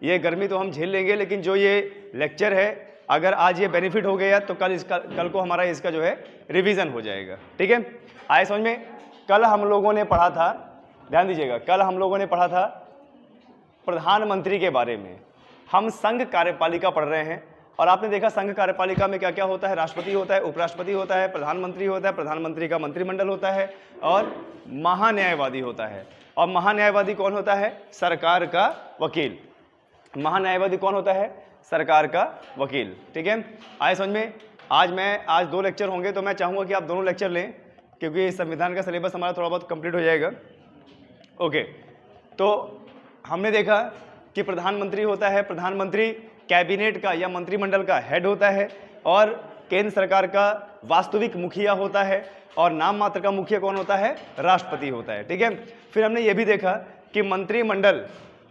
ये गर्मी तो हम झेल लेंगे, लेकिन जो ये लेक्चर है अगर आज ये बेनिफिट हो गया तो कल को हमारा इसका जो है रिवीजन हो जाएगा। ठीक है, आए समझ में। कल हम लोगों ने पढ़ा था, ध्यान दीजिएगा, कल हम लोगों ने पढ़ा था प्रधानमंत्री के बारे में। हम संघ कार्यपालिका पढ़ रहे हैं और आपने देखा संघ कार्यपालिका में क्या क्या होता है। राष्ट्रपति होता है, उपराष्ट्रपति होता है, प्रधानमंत्री होता है, प्रधानमंत्री का मंत्रिमंडल होता है और महान्यायवादी होता है। और महान्यायवादी कौन होता है? सरकार का वकील। महान्यायवादी कौन होता है? सरकार का वकील। ठीक है, आए समझ में। आज 2 लेक्चर होंगे तो मैं चाहूँगा कि आप दोनों लेक्चर लें, क्योंकि संविधान का सिलेबस हमारा थोड़ा बहुत कंप्लीट हो जाएगा। ओके, तो हमने देखा कि प्रधानमंत्री होता है, प्रधानमंत्री कैबिनेट का या मंत्रिमंडल का हेड होता है और केंद्र सरकार का वास्तविक मुखिया होता है और नाम मात्र का मुखिया कौन होता है? राष्ट्रपति होता है। ठीक है, फिर हमने ये भी देखा कि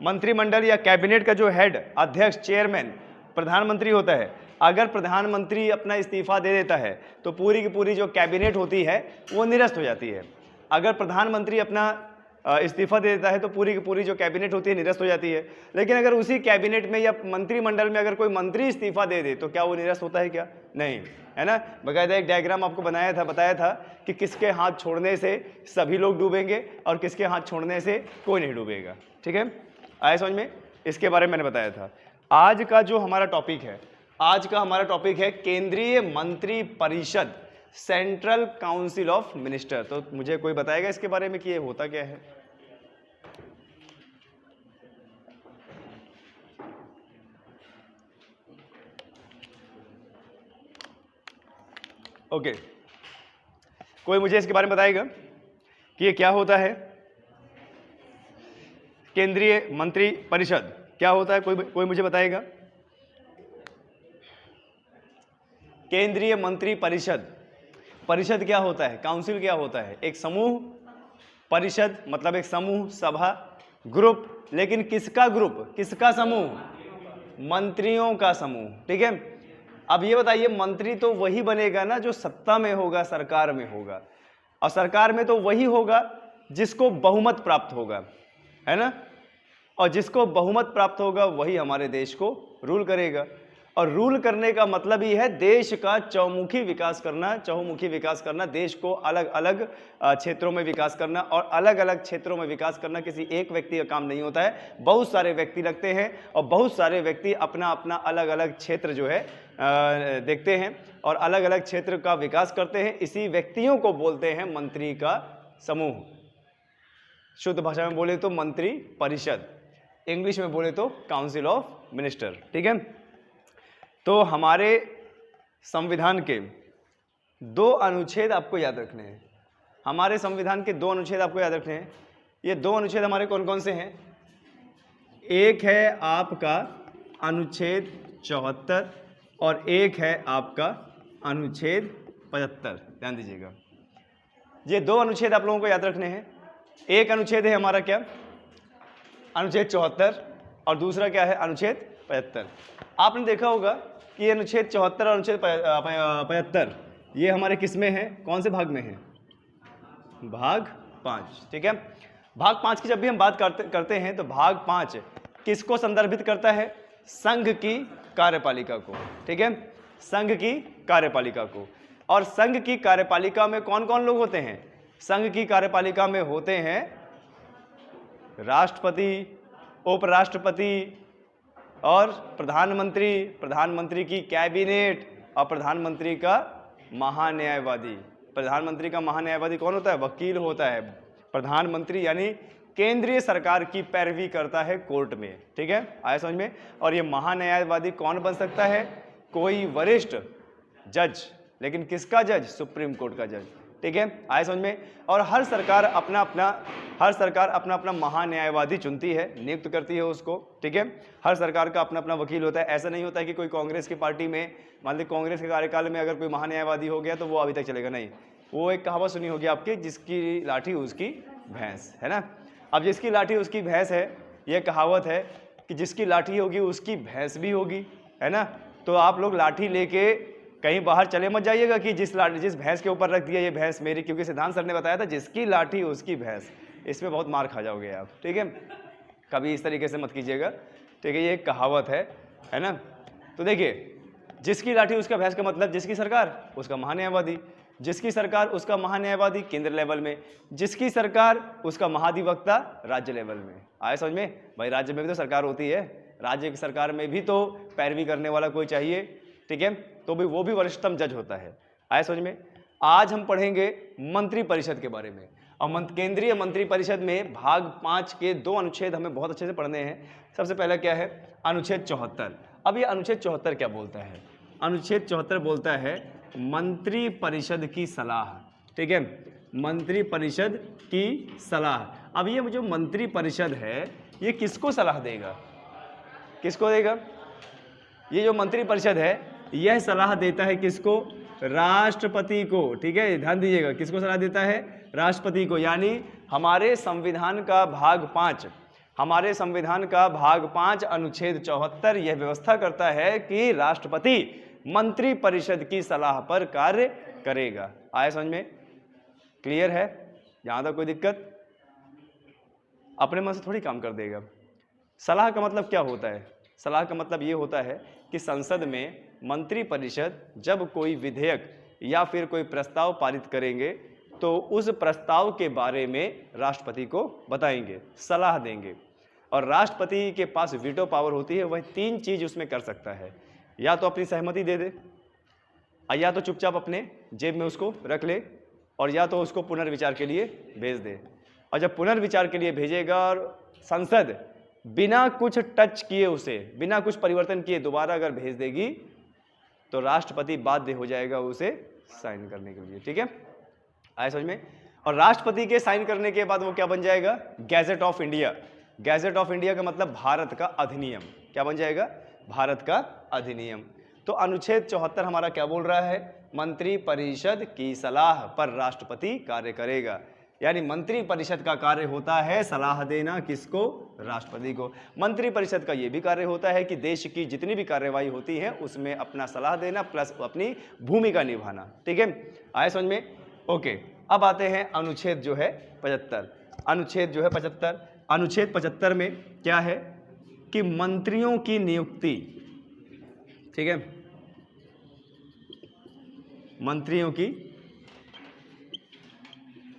मंत्रिमंडल या कैबिनेट का जो हेड, अध्यक्ष, चेयरमैन प्रधानमंत्री होता है। अगर प्रधानमंत्री अपना इस्तीफा दे देता है तो पूरी की पूरी जो कैबिनेट होती है वो निरस्त हो जाती है। अगर प्रधानमंत्री अपना इस्तीफा दे देता है तो पूरी की पूरी जो कैबिनेट होती है निरस्त हो जाती है। लेकिन अगर उसी कैबिनेट में या मंत्रिमंडल में अगर कोई मंत्री इस्तीफा दे दे तो क्या वो निरस्त होता है? क्या नहीं, है ना। बकायदा एक डायग्राम आपको बताया था कि किसके हाथ छोड़ने से सभी लोग डूबेंगे और किसके हाथ छोड़ने से कोई नहीं डूबेगा। ठीक है, आया समझ में। इसके बारे में मैंने बताया था। आज का जो हमारा टॉपिक है, केंद्रीय मंत्री परिषद, सेंट्रल काउंसिल ऑफ मिनिस्टर। तो मुझे कोई बताएगा इसके बारे में कि ये होता क्या है? ओके, कोई मुझे इसके बारे में बताएगा कि ये क्या होता है? केंद्रीय मंत्री परिषद क्या होता है? कोई मुझे बताएगा? केंद्रीय मंत्री परिषद क्या होता है? काउंसिल क्या होता है? एक समूह। परिषद मतलब एक समूह, सभा, ग्रुप। लेकिन किसका ग्रुप, किसका समूह? मंत्रियों का समूह। ठीक है, अब ये बताइए, मंत्री तो वही बनेगा ना जो सत्ता में होगा, सरकार में होगा। और सरकार में तो वही होगा जिसको बहुमत प्राप्त होगा, है ना। और जिसको बहुमत प्राप्त होगा वही हमारे देश को रूल करेगा। और रूल करने का मतलब ही है देश का चहुमुखी विकास करना, देश को अलग अलग क्षेत्रों में विकास करना। और अलग अलग क्षेत्रों में विकास करना किसी एक व्यक्ति का काम नहीं होता है, बहुत सारे व्यक्ति लगते हैं और बहुत सारे व्यक्ति अपना अपना अलग अलग क्षेत्र जो है देखते हैं और अलग अलग क्षेत्र का विकास करते हैं। इसी व्यक्तियों को बोलते हैं मंत्री का समूह। शुद्ध भाषा में बोले तो मंत्री परिषद, इंग्लिश में बोले तो काउंसिल ऑफ मिनिस्टर। ठीक है, तो हमारे संविधान के 2 अनुच्छेद आपको याद रखने हैं। हमारे संविधान के 2 अनुच्छेद आपको याद रखने हैं। ये 2 अनुच्छेद हमारे कौन कौन से हैं? एक है आपका अनुच्छेद 74 और एक है आपका अनुच्छेद 75। ध्यान दीजिएगा, ये 2 अनुच्छेद आप लोगों को याद रखने हैं। एक अनुच्छेद है हमारा क्या? अनुच्छेद 74 और दूसरा क्या है? अनुच्छेद 75। आपने देखा होगा कि अनुच्छेद 74 और अनुच्छेद 75 ये हमारे किस में है? कौन से भाग में है? भाग 5। ठीक है, भाग 5 की जब भी हम बात करते हैं तो भाग 5 किसको संदर्भित करता है? संघ की कार्यपालिका को। ठीक है, संघ की कार्यपालिका को। और संघ की कार्यपालिका में कौन कौन लोग होते हैं? संघ की कार्यपालिका में होते हैं राष्ट्रपति, उपराष्ट्रपति और प्रधानमंत्री की कैबिनेट और प्रधानमंत्री का महान्यायवादी। प्रधानमंत्री का महान्यायवादी कौन होता है? वकील होता है। प्रधानमंत्री यानी केंद्रीय सरकार की पैरवी करता है कोर्ट में। ठीक है, आया समझ में। और ये महान्यायवादी कौन बन सकता है? कोई वरिष्ठ जज। लेकिन किसका जज? सुप्रीम कोर्ट का जज। ठीक है, आया समझ में। और हर सरकार अपना अपना महान्यायवादी चुनती है, नियुक्त करती है उसको। ठीक है, हर सरकार का अपना अपना वकील होता है। ऐसा नहीं होता है कि कोई कांग्रेस की पार्टी में, मान ली कांग्रेस के कार्यकाल में अगर कोई महान्यायवादी हो गया तो वो अभी तक चलेगा, नहीं। वो एक कहावत सुनी होगी आपकी, जिसकी लाठी उसकी भैंस, है ना। अब जिसकी लाठी उसकी भैंस है, ये कहावत है कि जिसकी लाठी होगी उसकी भैंस भी होगी, है ना। तो आप लोग लाठी लेके कहीं बाहर चले मत जाइएगा कि जिस भैंस के ऊपर रख दिया ये भैंस मेरी, क्योंकि सिद्धांत सर ने बताया था जिसकी लाठी उसकी भैंस। इसमें बहुत मार खा जाओगे आप। ठीक है, कभी इस तरीके से मत कीजिएगा। ठीक है, ये एक कहावत है ना। तो देखिए, जिसकी लाठी उसका भैंस का मतलब जिसकी सरकार उसका महान्यायवादी, जिसकी सरकार उसका महान्यायवादी केंद्र लेवल में, जिसकी सरकार उसका महाधिवक्ता राज्य लेवल में। आए समझ में? भाई राज्य में भी तो सरकार होती है, राज्य की सरकार में भी तो पैरवी करने वाला कोई चाहिए, ठीक है, तो भी वो भी वरिष्ठतम जज होता है। आए समझ में? आज हम पढ़ेंगे मंत्री परिषद के बारे में, और केंद्रीय मंत्री परिषद में भाग 5 के 2 अनुच्छेद हमें बहुत अच्छे से पढ़ने हैं। सबसे पहला क्या है? अनुच्छेद 74। अब ये अनुच्छेद 74 क्या बोलता है? अनुच्छेद 74 बोलता है मंत्री परिषद की सलाह, ठीक है, मंत्री परिषद की सलाह। अब ये जो मंत्री परिषद है ये किसको सलाह देगा? किसको देगा? ये जो मंत्री परिषद है यह सलाह देता है किसको? राष्ट्रपति को, ठीक है, ध्यान दीजिएगा, किसको सलाह देता है? राष्ट्रपति को। यानी हमारे संविधान का भाग 5, हमारे संविधान का भाग 5 अनुच्छेद 74 यह व्यवस्था करता है कि राष्ट्रपति मंत्री परिषद की सलाह पर कार्य करेगा। आया समझ में? क्लियर है? यहां तक कोई दिक्कत? अपने मन से थोड़ी काम कर देगा। सलाह का मतलब क्या होता है? सलाह का मतलब ये होता है कि संसद में मंत्री परिषद जब कोई विधेयक या फिर कोई प्रस्ताव पारित करेंगे तो उस प्रस्ताव के बारे में राष्ट्रपति को बताएंगे, सलाह देंगे। और राष्ट्रपति के पास वीटो पावर होती है, वह 3 चीज उसमें कर सकता है, या तो अपनी सहमति दे दे, या तो चुपचाप अपने जेब में उसको रख ले, और या तो उसको पुनर्विचार के लिए भेज दे। और जब पुनर्विचार के लिए भेजेगा और संसद बिना कुछ टच किए, उसे बिना कुछ परिवर्तन किए दोबारा अगर भेज देगी तो राष्ट्रपति बाध्य हो जाएगा उसे साइन करने के लिए, ठीक है? आए समझ में? और राष्ट्रपति के साइन करने के बाद वो क्या बन जाएगा? Gadget of India. Gadget of India का मतलब भारत का अधिनियम। क्या बन जाएगा? भारत का अधिनियम। तो अनुच्छेद 74 हमारा क्या बोल रहा है? मंत्री परिषद की सलाह पर राष्ट्रपति कार्य करेगा। यानी मंत्री परिषद का कार्य होता है सलाह देना, किसको? राष्ट्रपति को। मंत्री परिषद का यह भी कार्य होता है कि देश की जितनी भी कार्यवाही होती है उसमें अपना सलाह देना प्लस अपनी भूमिका निभाना, ठीक है? आए समझ में? ओके, अब आते हैं अनुच्छेद जो है 75। अनुच्छेद जो है 75, अनुच्छेद 75 में क्या है कि मंत्रियों की नियुक्ति, ठीक है, मंत्रियों की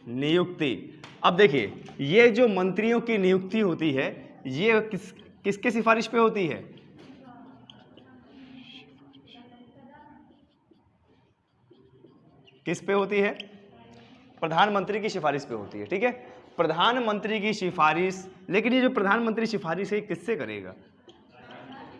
नियुक्ति। अब देखिए, ये जो मंत्रियों की नियुक्ति होती है ये किसके सिफारिश पे होती है? किस पे होती है? प्रधानमंत्री की सिफारिश पे होती है, ठीक है, प्रधानमंत्री की सिफारिश। लेकिन ये जो प्रधानमंत्री सिफारिश है किससे करेगा?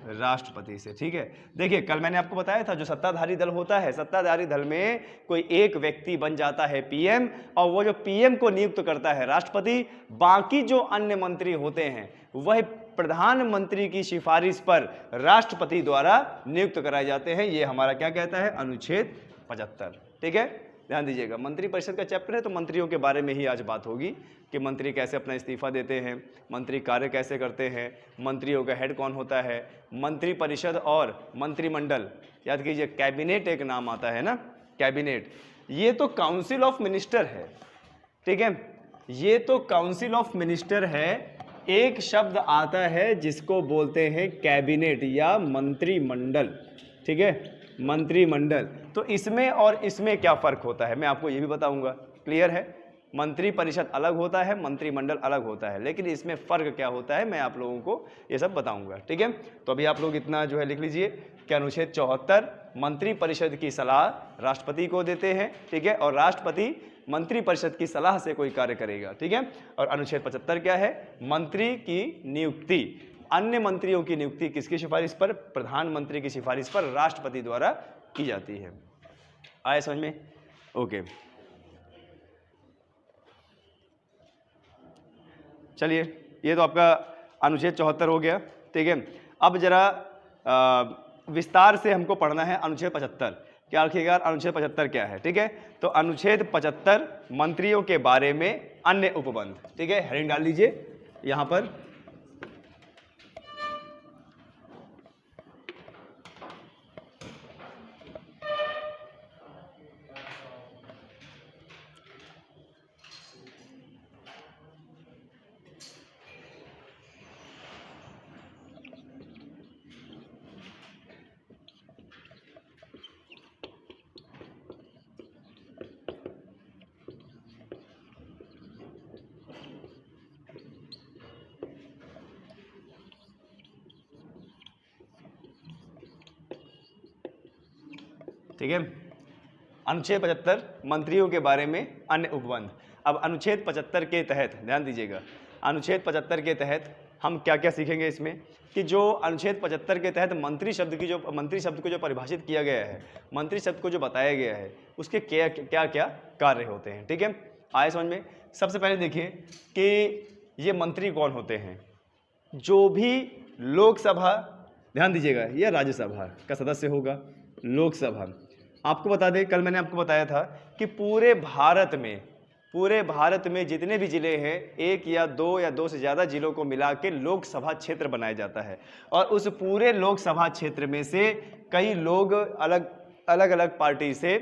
राष्ट्रपति से, ठीक है। देखिए, कल मैंने आपको बताया था जो सत्ताधारी दल होता है, सत्ताधारी दल में कोई एक व्यक्ति बन जाता है पीएम, और वो जो पीएम को नियुक्त करता है राष्ट्रपति। बाकी जो अन्य मंत्री होते हैं वह प्रधानमंत्री की सिफारिश पर राष्ट्रपति द्वारा नियुक्त कराए जाते हैं। ये हमारा क्या कहता है? अनुच्छेद 75, ठीक है। ध्यान दीजिएगा, मंत्री परिषद का चैप्टर है तो मंत्रियों के बारे में ही आज बात होगी कि मंत्री कैसे अपना इस्तीफा देते हैं, मंत्री कार्य कैसे करते हैं, मंत्रियों का हेड कौन होता है, मंत्री परिषद और मंत्रिमंडल। याद कीजिए, कैबिनेट एक नाम आता है ना, कैबिनेट, ये तो काउंसिल ऑफ मिनिस्टर है, ठीक है, ये तो काउंसिल ऑफ मिनिस्टर है। एक शब्द आता है जिसको बोलते हैं कैबिनेट या मंत्रिमंडल, ठीक है, मंत्रिमंडल। तो इसमें और इसमें क्या फर्क होता है मैं आपको ये भी बताऊंगा। क्लियर है? मंत्री परिषद अलग होता है, मंत्रिमंडल अलग होता है, लेकिन इसमें फर्क क्या होता है मैं आप लोगों को ये सब बताऊंगा, ठीक है। तो अभी आप लोग इतना जो है लिख लीजिए कि अनुच्छेद 74 मंत्री परिषद की सलाह राष्ट्रपति को देते हैं, ठीक है, और राष्ट्रपति मंत्री परिषद की सलाह से कोई कार्य करेगा, ठीक है। और अनुच्छेद 75 क्या है? मंत्री की नियुक्ति, अन्य मंत्रियों की नियुक्ति किसकी सिफारिश पर? प्रधानमंत्री की सिफारिश पर राष्ट्रपति द्वारा की जाती है। आए समझ में? ओके, चलिए, ये तो आपका अनुच्छेद 74 हो गया, ठीक है। अब जरा विस्तार से हमको पढ़ना है अनुच्छेद 75। क्या आखिरकार अनुच्छेद 75 क्या है, ठीक है। तो अनुच्छेद 75 मंत्रियों के बारे में अन्य उपबंध, ठीक है, हेडिंग डाल लीजिए यहां पर। ठीक है। अनुच्छेद 75 मंत्रियों के बारे में अन्य उपबंध। अब अनुच्छेद 75 के तहत ध्यान दीजिएगा, अनुच्छेद 75 के तहत हम क्या क्या सीखेंगे इसमें कि जो अनुच्छेद 75 के तहत मंत्री शब्द को जो परिभाषित किया गया है, मंत्री शब्द को जो बताया गया है, उसके क्या क्या क्या कार्य होते हैं। ठीक है, आए समझ में। सबसे पहले देखिए कि ये मंत्री कौन होते हैं। जो भी लोकसभा, ध्यान दीजिएगा, यह राज्यसभा का सदस्य होगा। लोकसभा, आपको बता दें, कल मैंने आपको बताया था कि पूरे भारत में जितने भी जिले हैं, एक या दो से ज़्यादा जिलों को मिला के लोकसभा क्षेत्र बनाया जाता है, और उस पूरे लोकसभा क्षेत्र में से कई लोग अलग अलग पार्टी से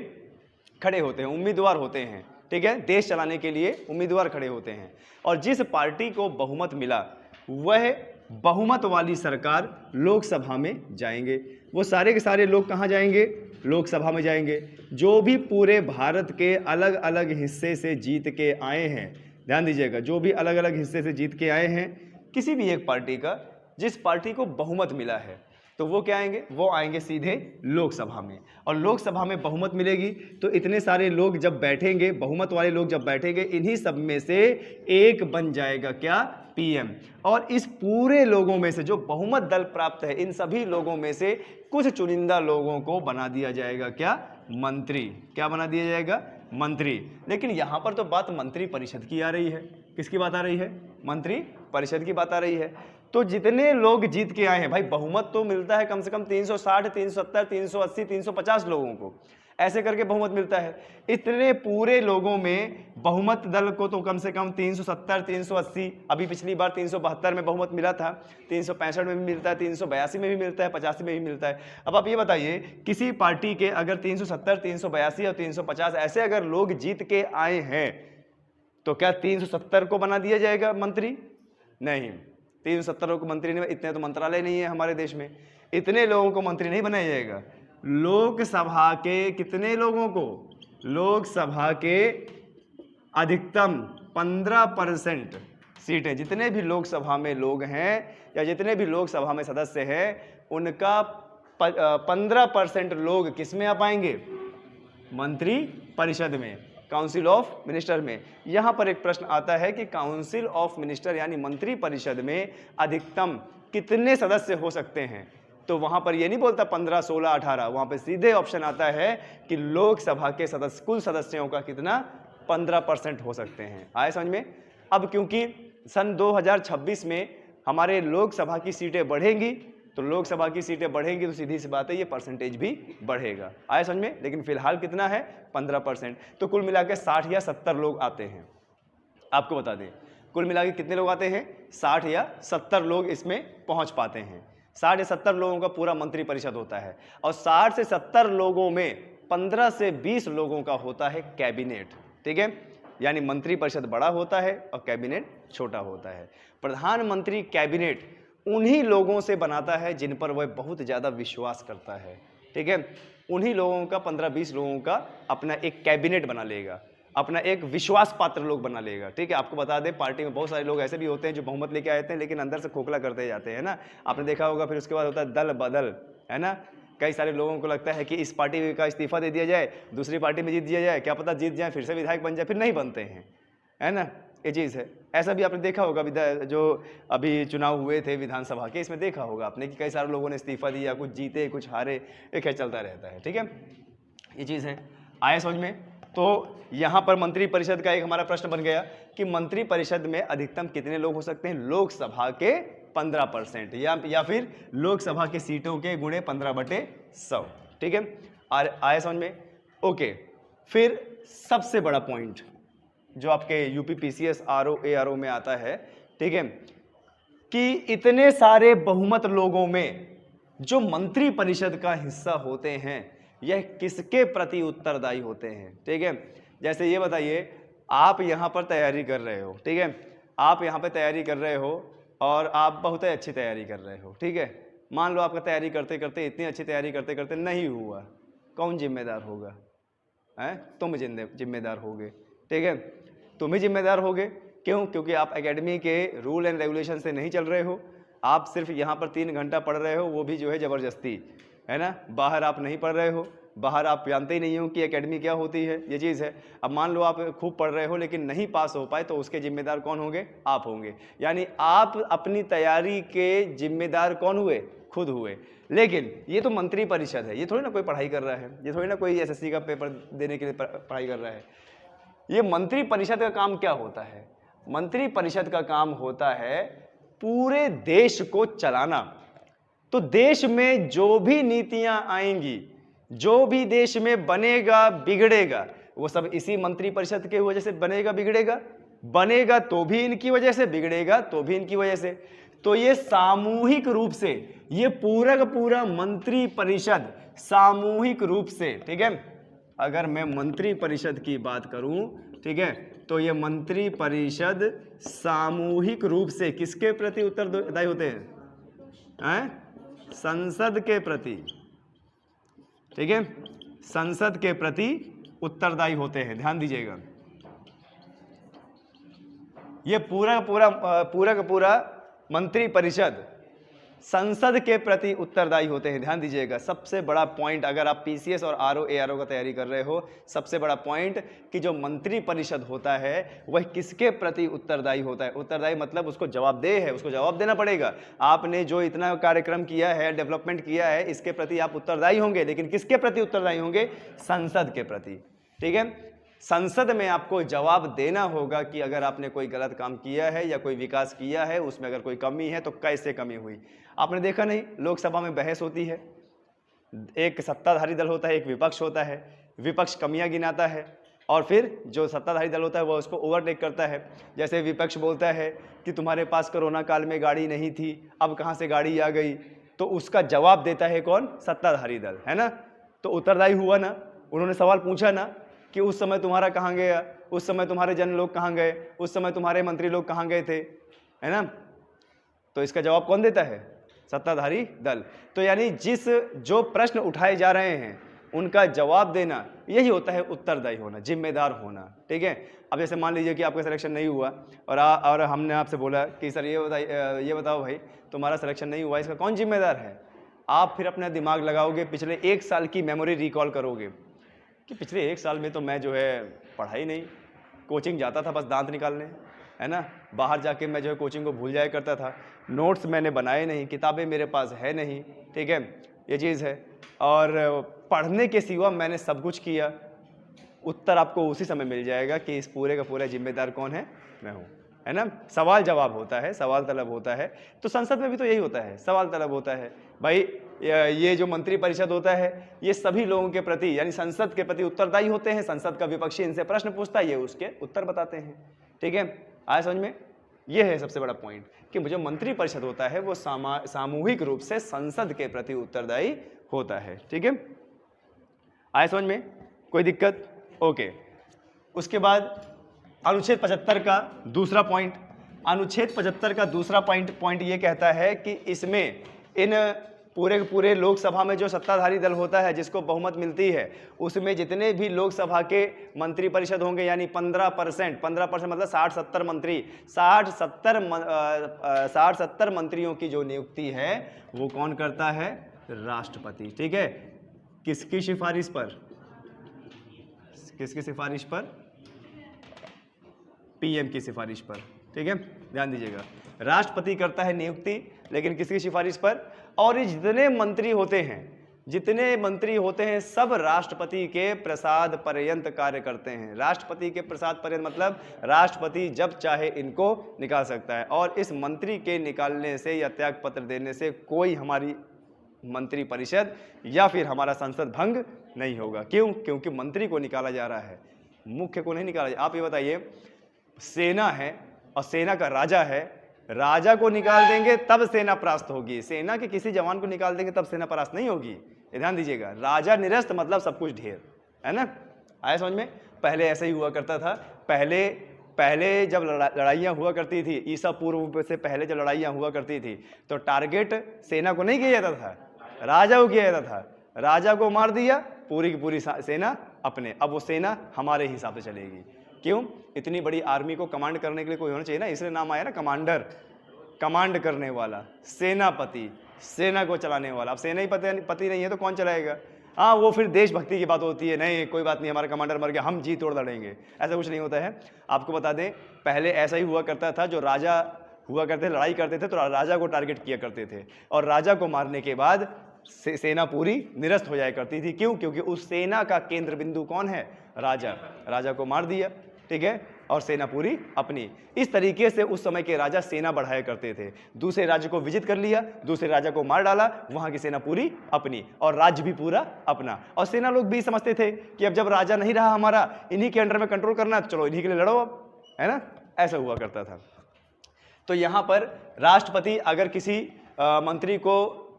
खड़े होते हैं, उम्मीदवार होते हैं। ठीक है, देश चलाने के लिए उम्मीदवार खड़े होते हैं, और जिस पार्टी को बहुमत मिला वह बहुमत वाली सरकार लोकसभा में जाएंगे। वो सारे के सारे लोग कहाँ जाएंगे? लोकसभा में जाएंगे। जो भी पूरे भारत के अलग अलग हिस्से से जीत के आए हैं, ध्यान दीजिएगा, जो भी अलग अलग हिस्से से जीत के आए हैं किसी भी एक पार्टी का, जिस पार्टी को बहुमत मिला है, तो वो क्या आएंगे? वो आएंगे सीधे लोकसभा में। और लोकसभा में बहुमत मिलेगी तो इतने सारे लोग जब बैठेंगे, बहुमत वाले लोग जब बैठेंगे, इन्हीं सब में से एक बन जाएगा क्या? पीएम। और इस पूरे लोगों में से जो बहुमत दल प्राप्त है, इन सभी लोगों में से कुछ चुनिंदा लोगों को बना दिया जाएगा क्या? मंत्री। क्या बना दिया जाएगा? मंत्री। लेकिन यहां पर तो बात मंत्री परिषद की आ रही है। किसकी बात आ रही है? मंत्री परिषद की बात आ रही है। तो जितने लोग जीत के आए हैं भाई, बहुमत तो मिलता है कम से कम 360, 370, 380, 350 लोगों को, ऐसे करके बहुमत मिलता है। इतने पूरे लोगों में बहुमत दल को तो कम से कम 370, 380, अभी पिछली बार 372 में बहुमत मिला था, 365 में भी मिलता है, 382 में भी मिलता है, 85 में भी मिलता है। अब आप ये बताइए, किसी पार्टी के अगर 370, 382 और 350 ऐसे अगर लोग जीत के आए हैं, तो क्या 370 को बना दिया जाएगा मंत्री? नहीं, 370 को मंत्री नहीं, इतने तो मंत्रालय नहीं है हमारे देश में, इतने लोगों को मंत्री नहीं बनाया जाएगा। लोकसभा के कितने लोगों को? लोकसभा के अधिकतम 15% सीटें, जितने भी लोकसभा में लोग हैं या जितने भी लोकसभा में सदस्य हैं, उनका 15% लोग किस में आ पाएंगे? मंत्री परिषद में, काउंसिल ऑफ मिनिस्टर में। यहां पर एक प्रश्न आता है कि काउंसिल ऑफ मिनिस्टर यानी मंत्री परिषद में अधिकतम कितने सदस्य हो सकते हैं? तो वहां पर ये नहीं बोलता 15, 16, 18, वहां पे सीधे ऑप्शन आता है कि लोकसभा के सदस्य, कुल सदस्यों का कितना? 15% हो सकते हैं। आए समझ में? अब क्योंकि सन 2026 में हमारे लोकसभा की सीटें बढ़ेंगी, तो लोकसभा की सीटें बढ़ेंगी तो सीधी सी बात है ये परसेंटेज भी बढ़ेगा। आए समझ में? लेकिन फिलहाल कितना है? 15%। तो कुल मिला के 60 या 70 लोग आते हैं। आपको बता दें, कुल मिला के कितने लोग आते हैं? 60 या 70 लोग इसमें पहुंच पाते हैं। 60 या 70 लोगों का पूरा मंत्री परिषद होता है, और 60 से 70 लोगों में 15 से 20 लोगों का होता है कैबिनेट। ठीक है, यानी मंत्री परिषद बड़ा होता है और कैबिनेट छोटा होता है। प्रधानमंत्री कैबिनेट उन्हीं लोगों से बनाता है जिन पर वह बहुत ज़्यादा विश्वास करता है। ठीक है, उन्हीं लोगों का, 15-20 लोगों का अपना एक कैबिनेट बना लेगा, अपना एक विश्वास पात्र लोग बना लेगा। ठीक है, आपको बता दें, पार्टी में बहुत सारे लोग ऐसे भी होते हैं जो बहुमत लेके आते हैं लेकिन अंदर से खोखला करते जाते हैं ना, आपने देखा होगा। फिर उसके बाद होता है दल बदल, है ना। कई सारे लोगों को लगता है कि इस पार्टी का इस्तीफा दे दिया जाए, दूसरी पार्टी में जीत दिया जाए, क्या पता जीत जाए फिर से विधायक बन जाए, फिर नहीं बनते हैं, है ना। ये चीज़ है। ऐसा भी आपने देखा होगा, जो अभी चुनाव हुए थे विधानसभा के, इसमें देखा होगा आपने कि कई सारे लोगों ने इस्तीफा दिया, कुछ जीते कुछ हारे, एक है चलता रहता है। ठीक है, ये चीज़ है। आए समझ में? तो यहाँ पर मंत्री परिषद का एक हमारा प्रश्न बन गया कि मंत्री परिषद में अधिकतम कितने लोग हो सकते हैं? लोकसभा के 15% या फिर लोकसभा के सीटों के गुणे 15/100। ठीक है, आए समझ में? ओके, फिर सबसे बड़ा पॉइंट जो आपके यूपी PCS RO ARO में आता है, ठीक है, कि इतने सारे बहुमत लोगों में जो मंत्री परिषद का हिस्सा होते हैं, यह किसके प्रति उत्तरदायी होते हैं? ठीक है, जैसे ये बताइए, आप यहाँ पर तैयारी कर रहे हो, ठीक है, आप यहाँ पे तैयारी कर रहे हो और आप बहुत ही अच्छी तैयारी कर रहे हो। ठीक है, मान लो आपका तैयारी करते करते, इतनी अच्छी तैयारी करते करते नहीं हुआ, कौन जिम्मेदार होगा? हैं? तुम जिम्मेदार होगे। ठीक है, तुम ही जिम्मेदार होगे। क्यों? क्योंकि आप एकेडमी के रूल एंड रेगुलेशन से नहीं चल रहे हो, आप सिर्फ यहाँ पर 3 घंटा पढ़ रहे हो, वो भी जो है ज़बरदस्ती, है ना। बाहर आप नहीं पढ़ रहे हो, बाहर आप जानते ही नहीं हो कि एकेडमी क्या होती है, ये चीज़ है। अब मान लो आप खूब पढ़ रहे हो लेकिन नहीं पास हो पाए, तो उसके जिम्मेदार कौन होंगे? आप होंगे। यानी आप अपनी तैयारी के जिम्मेदार कौन हुए? खुद हुए। लेकिन ये तो मंत्री परिषद है, ये थोड़ी ना कोई पढ़ाई कर रहा है, ये थोड़ी ना कोई एसएससी का पेपर देने के लिए पढ़ाई कर रहा है। ये मंत्री परिषद का काम क्या होता है? मंत्री परिषद का काम होता है पूरे देश को चलाना। तो देश में जो भी नीतियां आएंगी, जो भी देश में बनेगा बिगड़ेगा, वो सब इसी मंत्री परिषद के वजह से बनेगा बिगड़ेगा। बनेगा तो भी इनकी वजह से, बिगड़ेगा तो भी इनकी वजह से। तो ये सामूहिक रूप से, ये पूरा का पूरा मंत्री परिषद सामूहिक रूप से, ठीक है, अगर मैं मंत्री परिषद की बात करूं, ठीक है, तो ये मंत्री परिषद सामूहिक रूप से किसके प्रति उत्तरदायी होते हैं? संसद के प्रति, ठीक है, संसद के प्रति उत्तरदायी होते हैं। ध्यान दीजिएगा, ये पूरा का पूरा मंत्री परिषद संसद के प्रति उत्तरदायी होते हैं। ध्यान दीजिएगा, सबसे बड़ा पॉइंट, अगर आप पीसीएस और आरओ एआरओ का तैयारी कर रहे हो, सबसे बड़ा पॉइंट कि जो मंत्री परिषद होता है वह किसके प्रति उत्तरदायी होता है? उत्तरदायी मतलब उसको जवाबदेह है, उसको जवाब देना पड़ेगा। आपने जो इतना कार्यक्रम किया है, डेवलपमेंट किया है, इसके प्रति आप उत्तरदायी होंगे, लेकिन किसके प्रति उत्तरदायी होंगे? संसद के प्रति, ठीक है। संसद में आपको जवाब देना होगा कि अगर आपने कोई गलत काम किया है या कोई विकास किया है, उसमें अगर कोई कमी है तो कैसे कमी हुई। आपने देखा नहीं, लोकसभा में बहस होती है, एक सत्ताधारी दल होता है, एक विपक्ष होता है, विपक्ष कमियां गिनाता है और फिर जो सत्ताधारी दल होता है वो उसको ओवरटेक करता है। जैसे विपक्ष बोलता है कि तुम्हारे पास कोरोना काल में गाड़ी नहीं थी, अब कहाँ से गाड़ी आ गई, तो उसका जवाब देता है कौन? सत्ताधारी दल, है ना। तो उत्तरदायी हुआ ना, उन्होंने सवाल पूछा ना कि उस समय तुम्हारा कहाँ गया, उस समय तुम्हारे जन लोग कहाँ गए, उस समय तुम्हारे मंत्री लोग कहाँ गए थे, है ना। तो इसका जवाब कौन देता है? सत्ताधारी दल। तो यानी जो प्रश्न उठाए जा रहे हैं उनका जवाब देना, यही होता है उत्तरदायी होना, जिम्मेदार होना, ठीक है। अब जैसे मान लीजिए कि आपका सिलेक्शन नहीं हुआ और हमने आपसे बोला कि सर ये बताओ भाई, तुम्हारा सिलेक्शन नहीं हुआ, इसका कौन जिम्मेदार है? आप फिर अपना दिमाग लगाओगे, पिछले 1 साल की मेमोरी रिकॉल करोगे कि पिछले 1 साल में तो मैं जो है पढ़ाई नहीं, कोचिंग जाता था बस दांत निकालने, है ना। बाहर जाके मैं जो है कोचिंग को भूल जाया करता था, नोट्स मैंने बनाए नहीं, किताबें मेरे पास है नहीं, ठीक है, ये चीज़ है। और पढ़ने के सिवा मैंने सब कुछ किया। उत्तर आपको उसी समय मिल जाएगा कि इस पूरे का पूरा जिम्मेदार कौन है? मैं हूँ, है ना। सवाल जवाब होता है, सवाल तलब होता है। तो संसद में भी तो यही होता है, सवाल तलब होता है। भाई ये जो मंत्री परिषद होता है ये सभी लोगों के प्रति यानी संसद के प्रति उत्तरदायी होते हैं। संसद का विपक्षी इनसे प्रश्न पूछता है, ये उसके उत्तर बताते हैं, ठीक है। आया समझ में? ये है सबसे बड़ा पॉइंट कि जो मंत्री परिषद होता है वो सामूहिक रूप से संसद के प्रति उत्तरदायी होता है, ठीक है। आया समझ में? कोई दिक्कत? ओके। उसके बाद अनुच्छेद 75 का दूसरा पॉइंट, अनुच्छेद 75 का दूसरा पॉइंट ये कहता है कि इसमें इन पूरे लोकसभा में जो सत्ताधारी दल होता है जिसको बहुमत मिलती है, उसमें जितने भी लोकसभा के मंत्री परिषद होंगे यानी 15% मतलब 60-70 मंत्री, 60-70 मंत्रियों की जो नियुक्ति है वो कौन करता है? राष्ट्रपति, ठीक है। किसकी सिफारिश पर? किसकी सिफारिश पर? पीएम की सिफारिश पर, ठीक है। ध्यान दीजिएगा, राष्ट्रपति करता है नियुक्ति, लेकिन किसकी सिफारिश पर? और ये जितने मंत्री होते हैं सब राष्ट्रपति के प्रसाद पर्यंत कार्य करते हैं। राष्ट्रपति के प्रसाद पर्यंत मतलब राष्ट्रपति जब चाहे इनको निकाल सकता है, और इस मंत्री के निकालने से या त्याग पत्र देने से कोई हमारी मंत्री परिषद या फिर हमारा संसद भंग नहीं होगा। क्यों? क्योंकि मंत्री को निकाला जा रहा है, मुख्य को नहीं निकाला जा रहा। आप ये बताइए, सेना है और सेना का राजा है, राजा को निकाल देंगे तब सेना परास्त होगी, सेना के किसी जवान को निकाल देंगे तब सेना परास्त नहीं होगी। ध्यान दीजिएगा, राजा निरस्त मतलब सब कुछ ढेर, है ना। आया समझ में? पहले ऐसे ही हुआ करता था। पहले जब लड़ाइयाँ हुआ करती थी, ईसा पूर्व से पहले जब लड़ाइयाँ हुआ करती थी तो टारगेट सेना को नहीं किया जाता था, राजा को किया जाता था। राजा को मार दिया, पूरी की पूरी सेना अपने। अब वो सेना हमारे हिसाब से चलेगी। क्यों? इतनी बड़ी आर्मी को कमांड करने के लिए कोई होना चाहिए ना, इसलिए नाम आया ना कमांडर, कमांड करने वाला, सेनापति, सेना को चलाने वाला। अब सेना ही पति नहीं है तो कौन चलाएगा? हाँ, वो फिर देशभक्ति की बात होती है, नहीं कोई बात नहीं, हमारा कमांडर मर गया, हम जी तोड़ लड़ेंगे, ऐसा कुछ नहीं होता है। आपको बता दें, पहले ऐसा ही हुआ करता था, जो राजा हुआ करते लड़ाई करते थे तो राजा को टारगेट किया करते थे, और राजा को मारने के बाद सेना पूरी निरस्त हो जाया करती थी। क्यों? क्योंकि उस सेना का केंद्र बिंदु कौन है? राजा। राजा को मार दिया, ठीक है, और सेना पूरी अपनी। इस तरीके से उस समय के राजा सेना बढ़ाया करते थे। दूसरे राज्य को विजित कर लिया, दूसरे राजा को मार डाला, वहां की सेना पूरी अपनी और राज्य भी पूरा अपना। और सेना लोग भी समझते थे कि अब जब राजा नहीं रहा हमारा, इन्हीं के अंडर में कंट्रोल करना, चलो इन्हीं के लिए लड़ो अब, है ना, ऐसा हुआ करता था। तो यहां पर राष्ट्रपति अगर किसी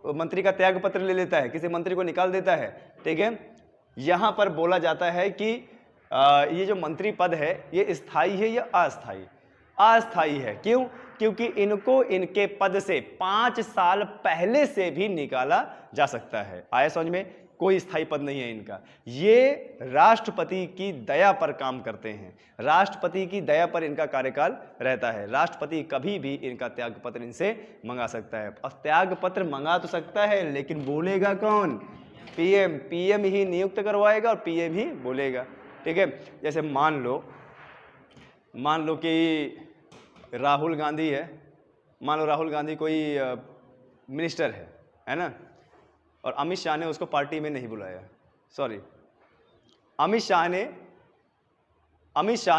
मंत्री का त्याग पत्र ले लेता है, किसी मंत्री को निकाल देता है, ठीक है, यहां पर बोला जाता है कि ये जो मंत्री पद है ये स्थायी है या अस्थायी? अस्थायी है। क्यों? क्योंकि इनको इनके पद से 5 साल पहले से भी निकाला जा सकता है। आया समझ में? कोई स्थायी पद नहीं है इनका। ये राष्ट्रपति की दया पर काम करते हैं, राष्ट्रपति की दया पर इनका कार्यकाल रहता है। राष्ट्रपति कभी भी इनका त्याग पत्र इनसे मंगा सकता है। अब त्याग पत्र मंगा तो सकता है, लेकिन बोलेगा कौन? पीएम। पीएम ही नियुक्त करवाएगा और पीएम ही बोलेगा, ठीक है। जैसे मान लो कि राहुल गांधी है, मान लो राहुल गांधी कोई मिनिस्टर है ना, और अमित शाह ने उसको पार्टी में नहीं बुलाया, सॉरी, अमित शाह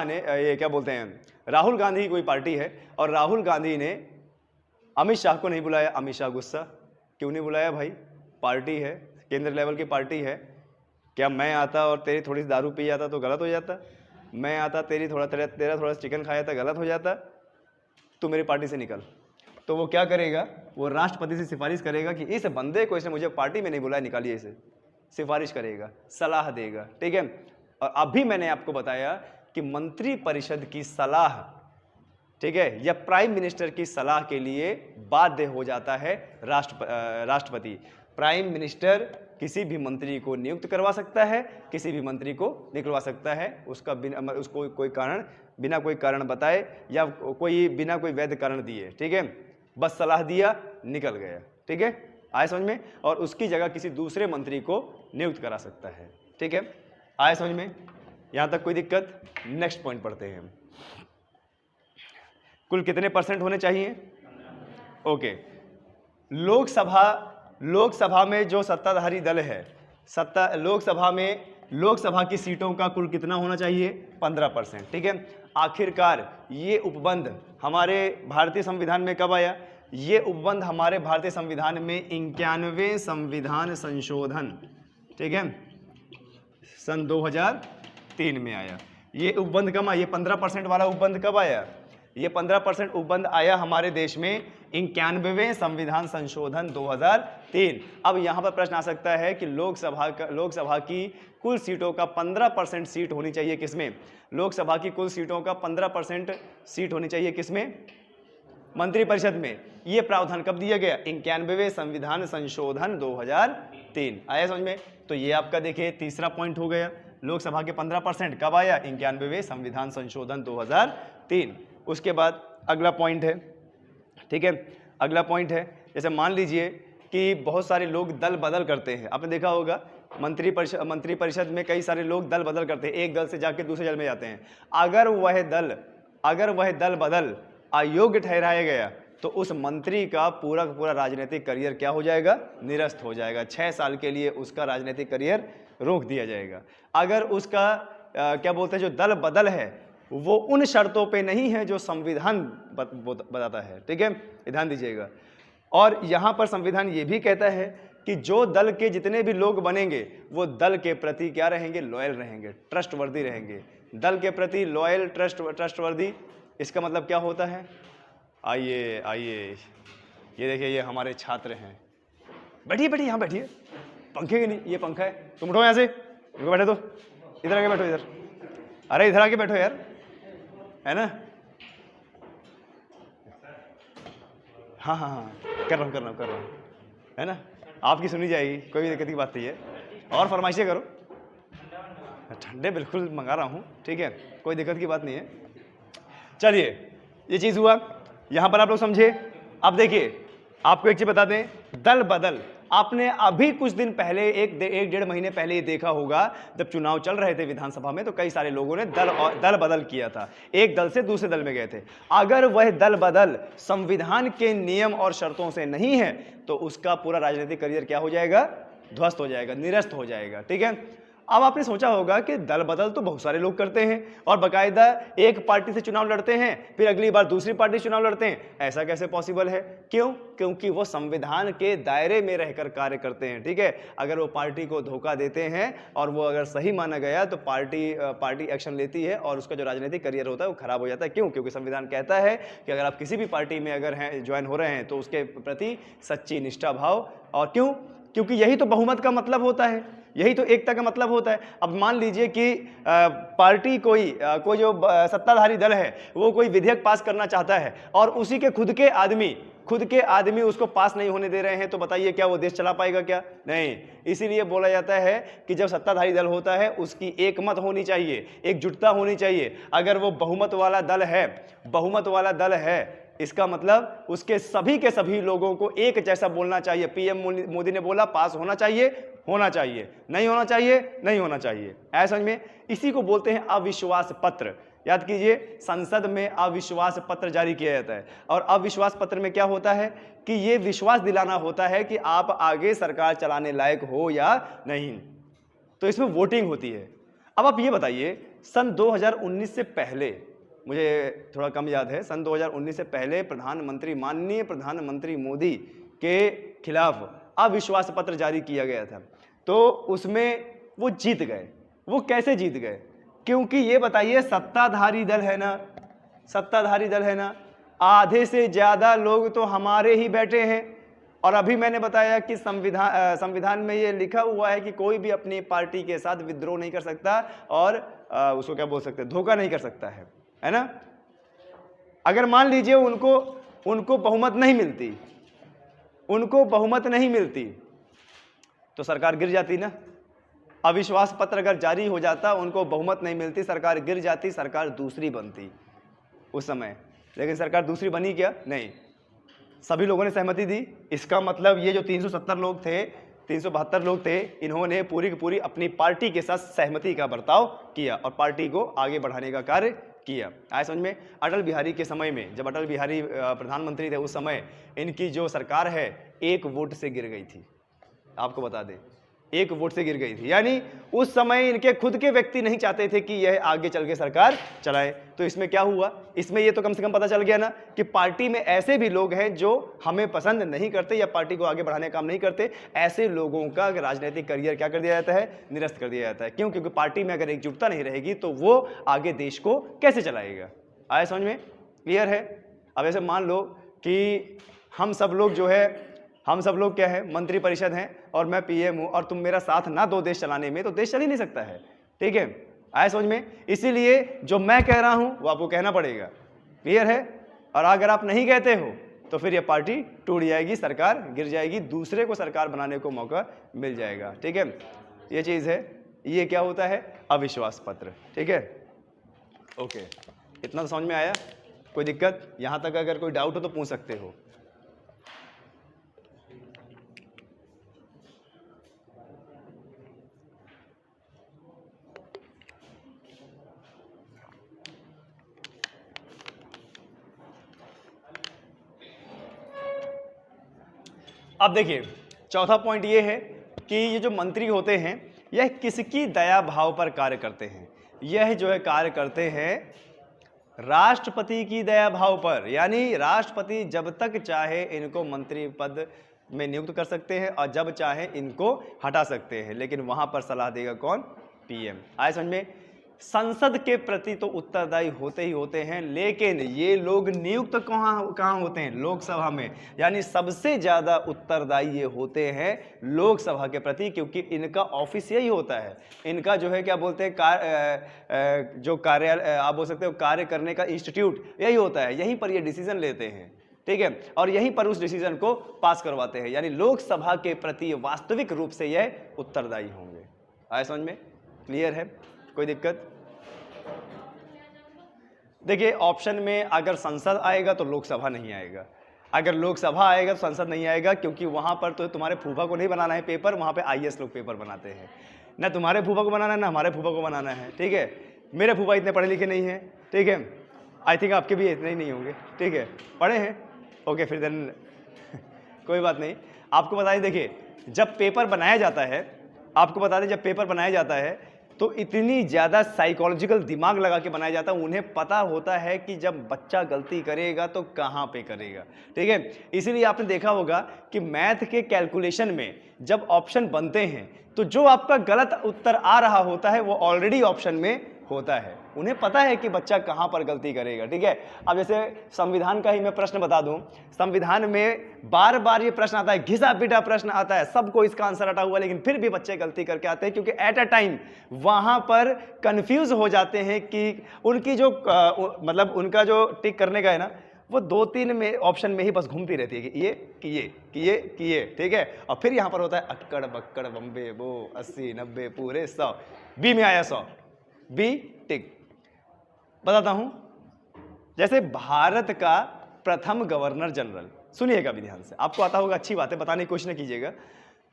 ने ये क्या बोलते हैं, राहुल गांधी की कोई पार्टी है और राहुल गांधी ने अमित शाह को नहीं बुलाया। अमित शाह गुस्सा, क्यों नहीं बुलाया भाई? पार्टी है, केंद्र लेवल की पार्टी है, क्या मैं आता और तेरी थोड़ी सी दारू पी जाता तो गलत हो जाता? मैं आता तेरा थोड़ा चिकन खाया था, गलत हो जाता? तू मेरी पार्टी से निकल। तो वो क्या करेगा? वो राष्ट्रपति से सिफारिश करेगा कि इस बंदे को, इसने मुझे पार्टी में नहीं बुलाया, निकालिए इसे। सिफारिश करेगा, सलाह देगा, ठीक है। और अभी मैंने आपको बताया कि मंत्री परिषद की सलाह, ठीक है, या प्राइम मिनिस्टर की सलाह के लिए बाध्य हो जाता है राष्ट्रपति। प्राइम मिनिस्टर किसी भी मंत्री को नियुक्त करवा सकता है, किसी भी मंत्री को निकलवा सकता है, उसको कोई कारण, बिना कोई कारण बताए या बिना कोई वैध कारण दिए, ठीक है, बस सलाह दिया, निकल गया, ठीक है, आया समझ में। और उसकी जगह किसी दूसरे मंत्री को नियुक्त करा सकता है, ठीक है, आया समझ में। यहां तक कोई दिक्कत? नेक्स्ट पॉइंट पढ़ते हैं। कुल कितने % होने चाहिए? ओके। लोकसभा में जो सत्ताधारी दल है, लोकसभा की सीटों का कुल कितना होना चाहिए? 15%, ठीक है। आखिरकार ये उपबंध हमारे भारतीय संविधान में कब आया? ये उपबंध हमारे भारतीय संविधान में 91वें संविधान संशोधन, ठीक है, सन 2003 में आया। ये उपबंध कब आया? ये 15% वाला उपबंध कब आया? ये 15% उपबंध आया हमारे देश में 91वें संविधान संशोधन 2003। अब यहाँ पर प्रश्न आ सकता है कि लोकसभा की कुल सीटों का 15% सीट होनी चाहिए किसमें? लोकसभा की कुल सीटों का 15% सीट होनी चाहिए किसमें? मंत्रिपरिषद में। ये प्रावधान कब दिया गया? 91वें संविधान संशोधन 2003। आया समझ में? तो ये आपका देखिए तीसरा पॉइंट हो गया। लोकसभा के 15% कब आया? 91वें संविधान संशोधन 2003। उसके बाद अगला पॉइंट है, ठीक है, अगला पॉइंट है, जैसे मान लीजिए कि बहुत सारे लोग दल बदल करते हैं। आपने देखा होगा मंत्रिपरिषद में कई सारे लोग दल बदल करते हैं, एक दल से जाके दूसरे दल में जाते हैं। अगर वह दल बदल अयोग्य ठहराया गया तो उस मंत्री का पूरा राजनीतिक करियर क्या हो जाएगा? निरस्त हो जाएगा। 6 साल के लिए उसका राजनीतिक करियर रोक दिया जाएगा। अगर उसका क्या बोलते हैं, जो दल बदल है वो उन शर्तों पे नहीं है जो संविधान बताता है, ठीक है, ध्यान दीजिएगा। और यहाँ पर संविधान ये भी कहता है कि जो दल के जितने भी लोग बनेंगे वो दल के प्रति क्या रहेंगे? लॉयल रहेंगे, ट्रस्टवर्दी रहेंगे। दल के प्रति लॉयल, ट्रस्टवर्दी, इसका मतलब क्या होता है? आइए ये देखिए, ये हमारे छात्र हैं। बैठिए यहाँ बैठिए, पंखे के नहीं, ये पंखा है, तुम उठो यहाँ से, बैठे तो इधर आके बैठो, इधर, अरे इधर आके बैठो यार, है ना। हाँ, कर रहा हूँ, है ना, आपकी सुनी जाएगी, कोई भी दिक्कत की बात नहीं है। और फरमाइशें करो। ठंडे बिल्कुल मंगा रहा हूँ, ठीक है, कोई दिक्कत की बात नहीं है। चलिए, ये चीज़ हुआ, यहाँ पर आप लोग समझे। अब देखिए, आपको एक चीज़ बता दें, दल बदल आपने अभी कुछ दिन पहले एक डेढ़ महीने पहले ये देखा होगा, जब चुनाव चल रहे थे विधानसभा में, तो कई सारे लोगों ने दल बदल किया था, एक दल से दूसरे दल में गए थे। अगर वह दल बदल संविधान के नियम और शर्तों से नहीं है तो उसका पूरा राजनीतिक करियर क्या हो जाएगा? ध्वस्त हो जाएगा, निरस्त हो जाएगा। ठीक है, अब आपने सोचा होगा कि दल बदल तो बहुत सारे लोग करते हैं और बाकायदा एक पार्टी से चुनाव लड़ते हैं, फिर अगली बार दूसरी पार्टी से चुनाव लड़ते हैं, ऐसा कैसे पॉसिबल है? क्यों? क्योंकि वो संविधान के दायरे में रहकर कार्य करते हैं। ठीक है, अगर वो पार्टी को धोखा देते हैं और वो अगर सही माना गया तो पार्टी एक्शन लेती है और उसका जो राजनीतिक करियर होता है वो खराब हो जाता है। क्यों? क्योंकि संविधान कहता है कि अगर आप किसी भी पार्टी में अगर ज्वाइन हो रहे हैं तो उसके प्रति सच्ची निष्ठा भाव, और क्यों? क्योंकि यही तो बहुमत का मतलब होता है, यही तो एकता का मतलब होता है। अब मान लीजिए कि पार्टी कोई जो सत्ताधारी दल है वो कोई विधेयक पास करना चाहता है और उसी के खुद के आदमी उसको पास नहीं होने दे रहे हैं, तो बताइए क्या वो देश चला पाएगा? क्या नहीं। इसीलिए बोला जाता है कि जब सत्ताधारी दल होता है उसकी एकमत होनी चाहिए, एकजुटता होनी चाहिए। अगर वो बहुमत वाला दल है, इसका मतलब उसके सभी के सभी लोगों को एक जैसा बोलना चाहिए। पीएम मोदी ने बोला पास होना चाहिए, नहीं होना चाहिए। ऐसा समझ में? इसी को बोलते हैं अविश्वास पत्र। याद कीजिए, संसद में अविश्वास पत्र जारी किया जाता है और अविश्वास पत्र में क्या होता है कि ये विश्वास दिलाना होता है कि आप आगे सरकार चलाने लायक हो या नहीं। तो इसमें वोटिंग होती है। अब आप ये बताइए, सन 2019 से पहले, मुझे थोड़ा कम याद है, सन 2019 से पहले माननीय प्रधानमंत्री मोदी के खिलाफ अविश्वास पत्र जारी किया गया था, तो उसमें वो जीत गए। वो कैसे जीत गए? क्योंकि ये बताइए, सत्ताधारी दल है ना, आधे से ज्यादा लोग तो हमारे ही बैठे हैं। और अभी मैंने बताया कि संविधान में ये लिखा हुआ है कि कोई भी अपनी पार्टी के साथ विद्रोह नहीं कर सकता और उसको क्या बोल सकते हैं, धोखा नहीं कर सकता है ना। अगर मान लीजिए उनको बहुमत नहीं मिलती तो सरकार गिर जाती ना। अविश्वास पत्र अगर जारी हो जाता, उनको बहुमत नहीं मिलती, सरकार गिर जाती, सरकार दूसरी बनती उस समय। लेकिन सरकार दूसरी बनी क्या? नहीं, सभी लोगों ने सहमति दी। इसका मतलब ये जो 372 लोग थे, इन्होंने पूरी की पूरी अपनी पार्टी के साथ सहमति का बर्ताव किया और पार्टी को आगे बढ़ाने का कार्य किया। आए समझ में? अटल बिहारी के समय में, जब अटल बिहारी प्रधानमंत्री थे, उस समय इनकी जो सरकार है 1 वोट से गिर गई थी। आपको बता दें, 1 वोट से गिर गई थी। यानी उस समय इनके खुद के व्यक्ति नहीं चाहते थे कि यह आगे चल के सरकार चलाए। तो इसमें क्या हुआ? इसमें ये तो कम से कम पता चल गया ना कि पार्टी में ऐसे भी लोग हैं जो हमें पसंद नहीं करते या पार्टी को आगे बढ़ाने का काम नहीं करते। ऐसे लोगों का राजनीतिक करियर क्या कर दिया जाता है? निरस्त कर दिया जाता है। क्यों? क्योंकि पार्टी में अगर एकजुटता नहीं रहेगी तो वो आगे देश को कैसे चलाएगा। आया समझ में? क्लियर है? अब ऐसे मान लो कि हम सब लोग क्या है, मंत्री परिषद हैं और मैं पीएम हूं और तुम मेरा साथ ना दो देश चलाने में, तो देश चल ही नहीं सकता है। ठीक है, आया समझ में? इसीलिए जो मैं कह रहा हूं वो आपको कहना पड़ेगा। क्लियर है? और अगर आप नहीं कहते हो तो फिर ये पार्टी टूट जाएगी, सरकार गिर जाएगी, दूसरे को सरकार बनाने को मौका मिल जाएगा। ठीक है, ये चीज है। ये क्या होता है? अविश्वास पत्र। ठीक है, ओके, इतना तो समझ में आया? कोई दिक्कत? यहां तक अगर कोई डाउट हो तो पूछ सकते हो। अब देखिए, चौथा पॉइंट ये है कि ये जो मंत्री होते हैं यह किसकी दया भाव पर कार्य करते हैं? यह जो है कार्य करते हैं राष्ट्रपति की दया भाव पर। यानी राष्ट्रपति जब तक चाहे इनको मंत्री पद में नियुक्त कर सकते हैं और जब चाहे इनको हटा सकते हैं, लेकिन वहां पर सलाह देगा कौन? पीएम। आए समझ में? संसद के प्रति तो उत्तरदायी होते ही होते हैं, लेकिन ये लोग नियुक्त कहां होते हैं? लोकसभा में। यानी सबसे ज्यादा उत्तरदायी ये होते हैं लोकसभा के प्रति, क्योंकि इनका ऑफिस यही होता है। इनका जो है क्या बोलते हैं, जो कार्यालय आप बोल सकते हो, कार्य करने का इंस्टीट्यूट यही होता है। यहीं पर ये डिसीजन लेते हैं। ठीक है, और यहीं पर उस डिसीजन को पास करवाते हैं। यानी लोकसभा के प्रति वास्तविक रूप से यह उत्तरदायी होंगे। आया समझ में? क्लियर है? कोई दिक्कत? देखिए, ऑप्शन में अगर संसद आएगा तो लोकसभा नहीं आएगा। अगर लोकसभा आएगा तो संसद नहीं आएगा, क्योंकि वहां पर तो तुम्हारे फूफा को नहीं बनाना है पेपर, वहां पे आईएएस लोग पेपर बनाते हैं। ना तुम्हारे फूफा को बनाना है ना हमारे फूफा को बनाना है, ठीक है। मेरे फूफा इतने पढ़े लिखे नहीं हैं, ठीक है। आई थिंक आपके भी इतने ही नहीं होंगे, ठीक है, पढ़े हैं, ओके फिर देन कोई बात नहीं। आपको बता दें, देखिए जब पेपर बनाया जाता है, आपको बता दें जब पेपर बनाया जाता है तो इतनी ज़्यादा साइकोलॉजिकल दिमाग लगा के बनाया जाता है। उन्हें पता होता है कि जब बच्चा गलती करेगा तो कहाँ पे करेगा, ठीक है। इसीलिए आपने देखा होगा कि मैथ के कैलकुलेशन में जब ऑप्शन बनते हैं तो जो आपका गलत उत्तर आ रहा होता है वो ऑलरेडी ऑप्शन में होता है। उन्हें पता है कि बच्चा कहाँ पर गलती करेगा, ठीक है। अब जैसे संविधान का ही मैं प्रश्न बता दूं, संविधान में बार बार ये प्रश्न आता है, घिसा पिटा प्रश्न आता है, सबको इसका आंसर आता हुआ, लेकिन फिर भी बच्चे गलती करके आते हैं, क्योंकि एट अ टाइम वहां पर कंफ्यूज हो जाते हैं कि उनकी जो मतलब उनका जो टिक करने का है ना, वो 2-3 में ऑप्शन में ही बस घूमती रहती है कि ये कि ये कि ये कि ये, ठीक है। और फिर यहाँ पर होता है अक्कड़ बक्कड़ बम्बे बो 80-90 पूरे 100, बी में आया 100, बी टिक। बताता हूं, जैसे भारत का प्रथम गवर्नर जनरल, सुनिएगा भी ध्यान से, आपको आता होगा, अच्छी बात है, बताने की कोशिश न कीजिएगा।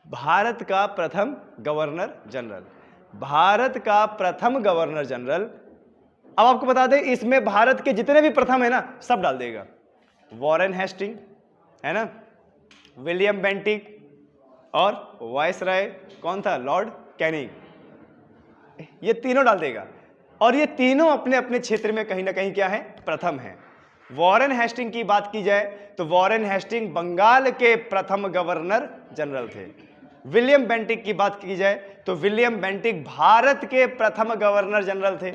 भारत का प्रथम गवर्नर जनरल, भारत का प्रथम गवर्नर जनरल। अब आपको बता दें, इसमें भारत के जितने भी प्रथम है ना, सब डाल देगा। वॉरेन हेस्टिंग है ना, विलियम बेंटिक, और वायसराय कौन था, लॉर्ड कैनिंग, ये तीनों डाल देगा। और ये तीनों अपने अपने क्षेत्र में कहीं ना कहीं क्या है, प्रथम है। वॉरेन हेस्टिंग की बात की जाए तो वॉरेन हेस्टिंग बंगाल के प्रथम गवर्नर जनरल थे। विलियम बेंटिक की बात की जाए तो विलियम बेंटिक भारत के प्रथम गवर्नर जनरल थे।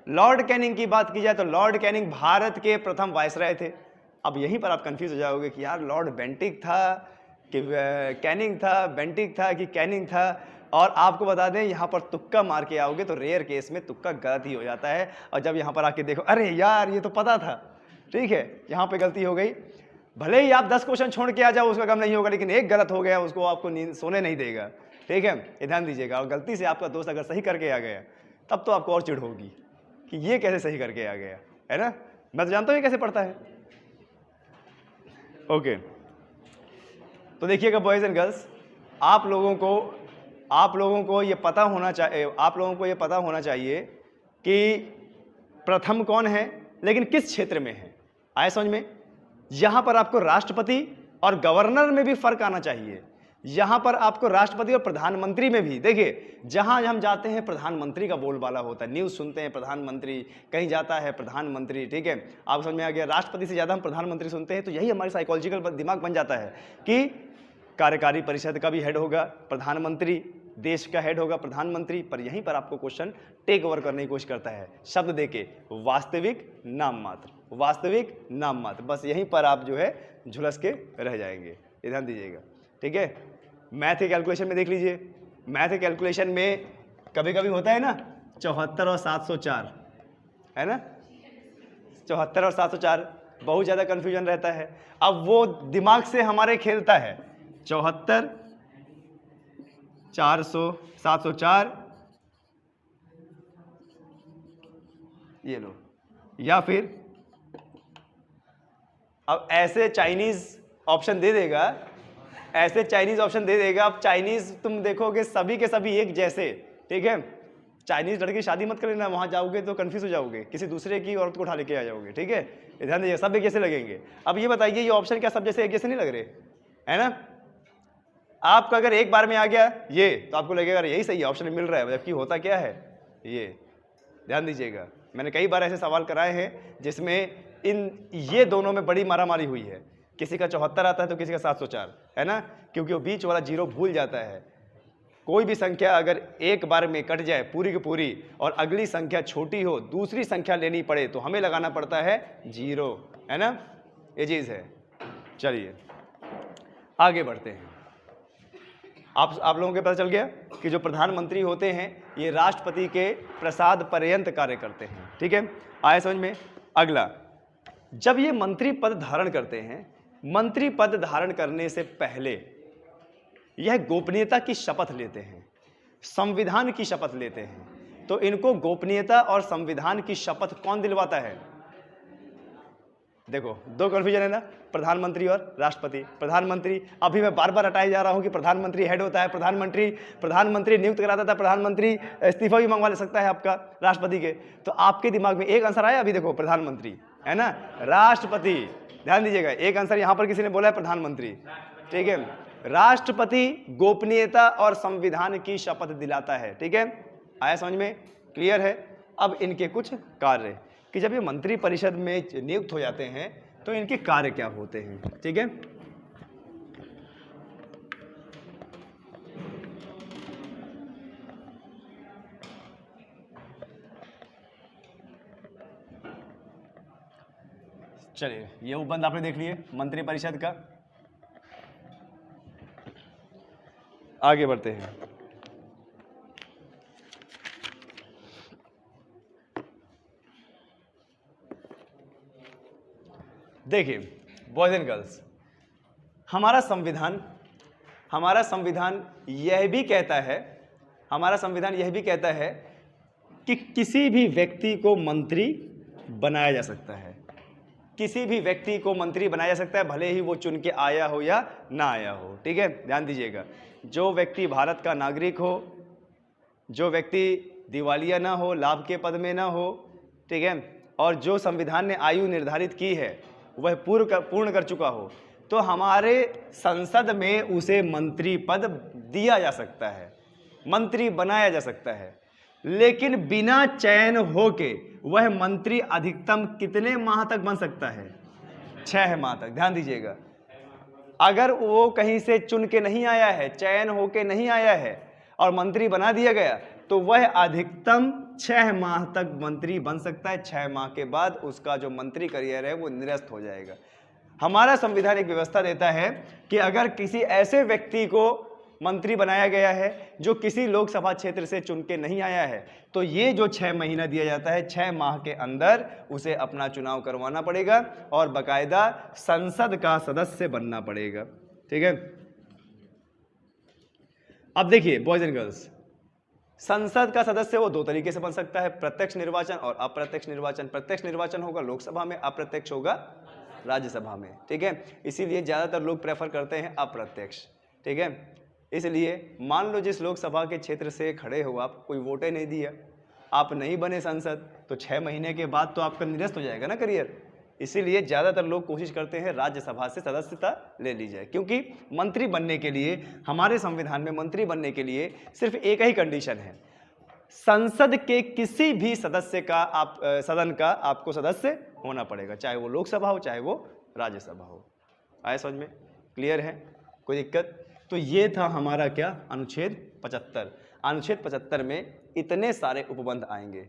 लॉर्ड कैनिंग की बात की जाए तो लॉर्ड कैनिंग भारत के प्रथम वायसराय थे। अब यहीं पर आप कंफ्यूज हो जाओगे कि यार लॉर्ड बेंटिक था कि कैनिंग था, बेंटिक था कि कैनिंग था। और आपको बता दें, यहाँ पर तुक्का मार के आओगे तो रेयर केस में तुक्का गलत ही हो जाता है। और जब यहाँ पर आके देखो, अरे यार ये तो पता था, ठीक है, यहाँ पे गलती हो गई। भले ही आप 10 क्वेश्चन छोड़ के आ जाओ, उसका गम नहीं होगा, लेकिन एक गलत हो गया उसको आपको नींद सोने नहीं देगा, ठीक है, ये ध्यान दीजिएगा। और गलती से आपका दोस्त अगर सही करके आ गया तब तो आपको और चिढ़ होगी कि ये कैसे सही करके आ गया, है ना। मैं तो जानता हूँ ये कैसे पढ़ता है। ओके, तो देखिएगा बॉयज एंड गर्ल्स, आप लोगों को ये पता होना चाहिए, आप लोगों को ये पता होना चाहिए कि प्रथम कौन है, लेकिन किस क्षेत्र में है। आए समझ में? यहां पर आपको राष्ट्रपति और गवर्नर में भी फर्क आना चाहिए। यहां पर आपको राष्ट्रपति और प्रधानमंत्री में भी, देखिए जहां हम जाते हैं प्रधानमंत्री का बोलबाला होता है, न्यूज़ सुनते हैं प्रधानमंत्री, कहीं जाता है प्रधानमंत्री, ठीक है, आप समझ में आ गया। राष्ट्रपति से ज़्यादा हम प्रधानमंत्री सुनते हैं, तो यही हमारी साइकोलॉजिकल दिमाग बन जाता है कि कार्यकारी परिषद का भी हेड होगा प्रधानमंत्री, देश का हेड होगा प्रधानमंत्री। पर यहीं पर आपको क्वेश्चन टेक ओवर करने की कोशिश करता है, शब्द देके वास्तविक नाम मात्र, वास्तविक नाम मात्र, बस यहीं पर आप जो है झुलस के रह जाएंगे। ये ध्यान दीजिएगा, ठीक है। मैथ के कैलकुलेशन में देख लीजिए, मैथ के कैलकुलेशन में कभी कभी होता है ना 74 और 704, है ना, 74 और 704, बहुत ज़्यादा कन्फ्यूजन रहता है। अब वो दिमाग से हमारे खेलता है, 74, 400, 704, ये लो, या फिर अब ऐसे चाइनीज ऑप्शन दे देगा, ऐसे चाइनीज ऑप्शन दे देगा। अब चाइनीज तुम देखोगे सभी के सभी एक जैसे, ठीक है। चाइनीज लड़की शादी मत कर लेना, वहां जाओगे तो कंफ्यूज हो जाओगे, किसी दूसरे की औरत को उठा लेके आ जाओगे, ठीक है। ध्यान दीजिए, सब एक जैसे लगेंगे। अब ये बताइए, ये ऑप्शन क्या सब जैसे एक जैसे नहीं लग रहे, है ना। आपका अगर एक बार में आ गया ये, तो आपको लगेगा यही सही ऑप्शन मिल रहा है, जबकि होता क्या है ये। ध्यान दीजिएगा, मैंने कई बार ऐसे सवाल कराए हैं जिसमें ये दोनों में बड़ी मारामारी हुई है। किसी का 74 आता है तो किसी का 704, है ना, क्योंकि वो बीच वाला जीरो भूल जाता है। कोई भी संख्या अगर एक बार में कट जाए पूरी की पूरी और अगली संख्या छोटी हो, दूसरी संख्या लेनी पड़े, तो हमें लगाना पड़ता है जीरो, है ना, ये चीज है। चलिए आगे बढ़ते हैं। आप लोगों को पता चल गया कि जो प्रधानमंत्री होते हैं ये राष्ट्रपति के प्रसाद पर्यंत कार्य करते हैं, ठीक है। आए समझ में? अगला, जब ये मंत्री पद धारण करते हैं, मंत्री पद धारण करने से पहले यह गोपनीयता की शपथ लेते हैं, संविधान की शपथ लेते हैं। तो इनको गोपनीयता और संविधान की शपथ कौन दिलवाता है? देखो दो कन्फ्यूजन है ना, प्रधानमंत्री और राष्ट्रपति। प्रधानमंत्री, अभी मैं बार बार हटाए जा रहा हूं कि प्रधानमंत्री हेड होता है, प्रधानमंत्री नियुक्त कराता था, प्रधानमंत्री इस्तीफा भी मंगवा ले सकता है आपका राष्ट्रपति के। तो आपके दिमाग में एक आंसर आया अभी, देखो प्रधानमंत्री है ना, राष्ट्रपति, ध्यान दीजिएगा, एक आंसर यहां पर किसी ने बोला है प्रधानमंत्री, ठीक है। राष्ट्रपति गोपनीयता और संविधान की शपथ दिलाता है, ठीक है, आया समझ में, क्लियर है। अब इनके कुछ कार्य कि जब ये मंत्री परिषद में नियुक्त हो जाते हैं तो इनके कार्य क्या होते हैं, ठीक है। चलिए ये उपबंध आपने देख लिए मंत्री परिषद का, आगे बढ़ते हैं। देखिए बॉयज एंड गर्ल्स, हमारा संविधान यह भी कहता है कि किसी भी व्यक्ति को मंत्री बनाया जा सकता है, किसी भी व्यक्ति को मंत्री बनाया जा सकता है, भले ही वो चुन के आया हो या ना आया हो, ठीक है, ध्यान दीजिएगा। जो व्यक्ति भारत का नागरिक हो, जो व्यक्ति दिवालिया ना हो, लाभ के पद में ना हो, ठीक है, और जो संविधान ने आयु निर्धारित की है वह पूर्ण कर चुका हो, तो हमारे संसद में उसे मंत्री पद दिया जा सकता है, मंत्री बनाया जा सकता है। लेकिन बिना चयन होके वह मंत्री अधिकतम कितने माह तक बन सकता है? 6 माह तक। ध्यान दीजिएगा, अगर वो कहीं से चुन के नहीं आया है, चयन होके नहीं आया है और मंत्री बना दिया गया, तो वह अधिकतम 6 माह तक मंत्री बन सकता है। 6 माह के बाद उसका जो मंत्री करियर है वो निरस्त हो जाएगा। हमारा संविधान एक व्यवस्था देता है कि अगर किसी ऐसे व्यक्ति को मंत्री बनाया गया है जो किसी लोकसभा क्षेत्र से चुन के नहीं आया है, तो ये जो 6 महीना दिया जाता है, 6 माह के अंदर उसे अपना चुनाव करवाना पड़ेगा और बाकायदा संसद का सदस्य बनना पड़ेगा, ठीक है। अब देखिए बॉयज एंड गर्ल्स, संसद का सदस्य वो 2 तरीके से बन सकता है, प्रत्यक्ष निर्वाचन और अप्रत्यक्ष निर्वाचन। प्रत्यक्ष निर्वाचन होगा लोकसभा में, अप्रत्यक्ष होगा राज्यसभा में, ठीक है। इसीलिए ज्यादातर लोग प्रेफर करते हैं अप्रत्यक्ष, ठीक है। इसलिए मान लो जिस लोकसभा के क्षेत्र से खड़े हो आप, कोई वोटे नहीं दिया, आप नहीं बने सांसद, तो 6 महीने के बाद तो आपका निरस्त हो जाएगा ना करियर। इसीलिए ज्यादातर लोग कोशिश करते हैं राज्यसभा से सदस्यता ले ली जाए, क्योंकि मंत्री बनने के लिए, हमारे संविधान में मंत्री बनने के लिए सिर्फ एक ही कंडीशन है, संसद के किसी भी सदस्य का सदन का आपको सदस्य होना पड़ेगा, चाहे वो लोकसभा हो चाहे वो राज्यसभा हो। आया समझ में, क्लियर है, कोई दिक्कत? तो ये था हमारा क्या, अनुच्छेद 75। अनुच्छेद 75 में इतने सारे उपबंध आएंगे।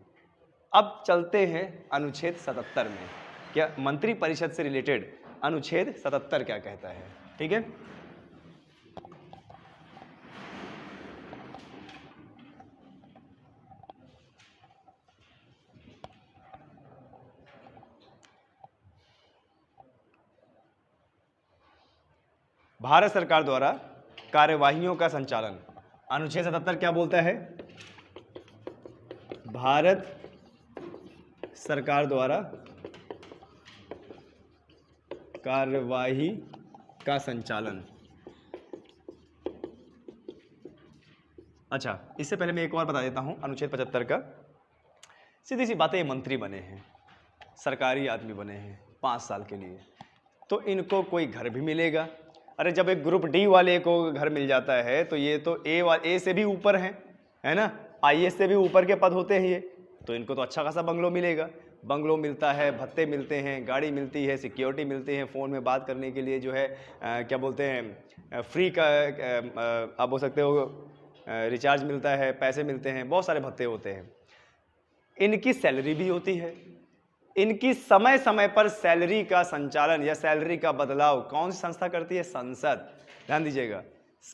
अब चलते हैं अनुच्छेद 77 में, क्या मंत्री परिषद से रिलेटेड अनुच्छेद 77 क्या कहता है, ठीक है। भारत सरकार द्वारा कार्यवाहियों का संचालन, अनुच्छेद 77 क्या बोलता है? भारत सरकार द्वारा कार्यवाही का संचालन। अच्छा, इससे पहले मैं एक और बता देता हूं अनुच्छेद 75 का। सीधी सी बातें, मंत्री बने हैं, सरकारी आदमी बने हैं 5 साल के लिए, तो इनको कोई घर भी मिलेगा। अरे जब एक ग्रुप डी वाले को घर मिल जाता है तो ये तो ए से भी ऊपर हैं, है ना, आईएएस से भी ऊपर के पद होते हैं ये, तो इनको तो अच्छा खासा बंगलो मिलेगा। बंगलो मिलता है, भत्ते मिलते हैं, गाड़ी मिलती है, सिक्योरिटी मिलती है, फ़ोन में बात करने के लिए जो है क्या बोलते हैं, फ्री का आप बोल सकते हो रिचार्ज मिलता है, पैसे मिलते हैं, बहुत सारे भत्ते होते हैं। इनकी सैलरी भी होती है। इनकी समय समय पर सैलरी का संचालन या सैलरी का बदलाव कौन सी संस्था करती है? संसद। ध्यान दीजिएगा,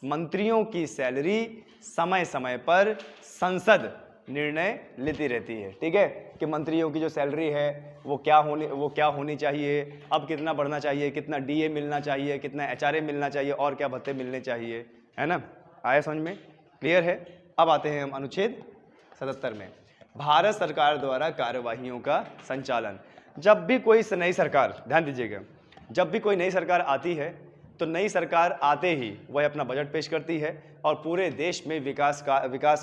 मंत्रियों की सैलरी समय समय पर संसद निर्णय लेती रहती है, ठीक है, कि मंत्रियों की जो सैलरी है वो क्या होनी चाहिए, अब कितना बढ़ना चाहिए, कितना डीए मिलना चाहिए, कितना एचआरए मिलना चाहिए और क्या भत्ते मिलने चाहिए, है ना। आया समझ में, क्लियर है। अब आते हैं हम अनुच्छेद 77 में, भारत सरकार द्वारा कार्यवाहियों का संचालन। जब भी कोई नई सरकार, ध्यान दीजिएगा, जब भी कोई नई सरकार आती है तो नई सरकार आते ही वह अपना बजट पेश करती है और पूरे देश में विकास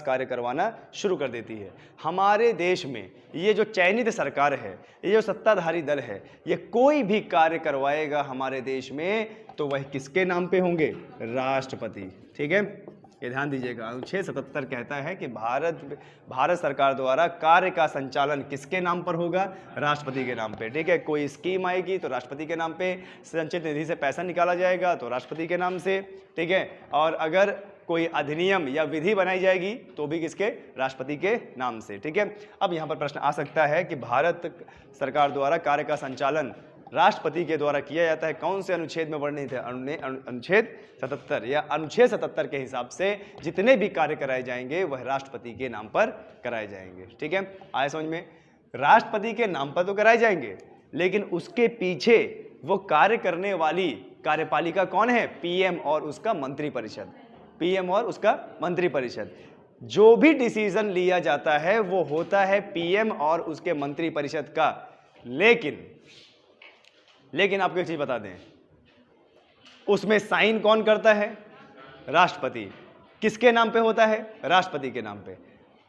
कार्य करवाना शुरू कर देती है। हमारे देश में ये जो चयनित सरकार है, ये जो सत्ताधारी दल है, ये कोई भी कार्य करवाएगा हमारे देश में तो वह किसके नाम पे होंगे? राष्ट्रपति। ठीक है, ये ध्यान दीजिएगा। अनुच्छेद 77 कहता है कि भारत सरकार द्वारा कार्य का संचालन किसके नाम पर होगा? राष्ट्रपति के नाम पे। ठीक है, कोई स्कीम आएगी तो राष्ट्रपति के नाम पे, संचित निधि से पैसा निकाला जाएगा तो राष्ट्रपति के नाम से। ठीक है, और अगर कोई अधिनियम या विधि बनाई जाएगी तो भी किसके? राष्ट्रपति के नाम से। ठीक है, अब यहाँ पर प्रश्न आ सकता है कि भारत सरकार द्वारा कार्य का संचालन राष्ट्रपति के द्वारा किया जाता है, कौन से अनुच्छेद में वर्णित है? अनुच्छेद 77, या अनुच्छेद 77 के हिसाब से जितने भी कार्य कराए जाएंगे वह राष्ट्रपति के नाम पर कराए जाएंगे। ठीक है, आए समझ में? राष्ट्रपति के नाम पर तो कराए जाएंगे, लेकिन उसके पीछे वो कार्य करने वाली कार्यपालिका कौन है? पीएम और उसका मंत्रिपरिषद। पीएम और उसका मंत्रिपरिषद। जो भी डिसीजन लिया जाता है वो होता है पीएम और उसके मंत्रिपरिषद का। लेकिन आपको एक चीज बता दें, उसमें साइन कौन करता है? राष्ट्रपति। किसके नाम पे होता है? राष्ट्रपति के नाम पे।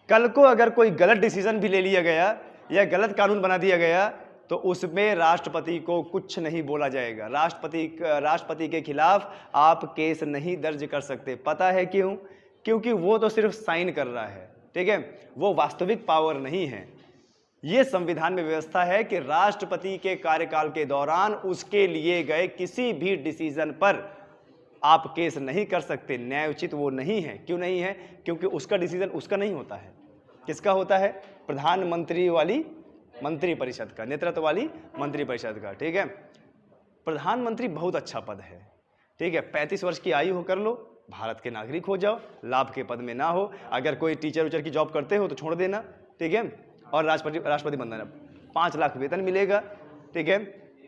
कल को अगर कोई गलत डिसीजन भी ले लिया गया या गलत कानून बना दिया गया तो उसमें राष्ट्रपति को कुछ नहीं बोला जाएगा। राष्ट्रपति के खिलाफ आप केस नहीं दर्ज कर सकते। पता है क्यों? क्योंकि वो तो सिर्फ साइन कर रहा है। ठीक है, वो वास्तविक पावर नहीं है। ये संविधान में व्यवस्था है कि राष्ट्रपति के कार्यकाल के दौरान उसके लिए गए किसी भी डिसीजन पर आप केस नहीं कर सकते। न्यायोचित वो नहीं है। क्यों नहीं है? क्योंकि उसका डिसीजन उसका नहीं होता है। किसका होता है? प्रधानमंत्री वाली मंत्रिपरिषद का, नेतृत्व वाली मंत्रिपरिषद का। ठीक है, प्रधानमंत्री बहुत अच्छा पद है। ठीक है, 35 वर्ष की आयु हो कर लो, भारत के नागरिक हो जाओ, लाभ के पद में ना हो। अगर कोई टीचर उचर की जॉब करते हो तो छोड़ देना। ठीक है, और राष्ट्रपति बनना, 5 लाख वेतन मिलेगा। ठीक है,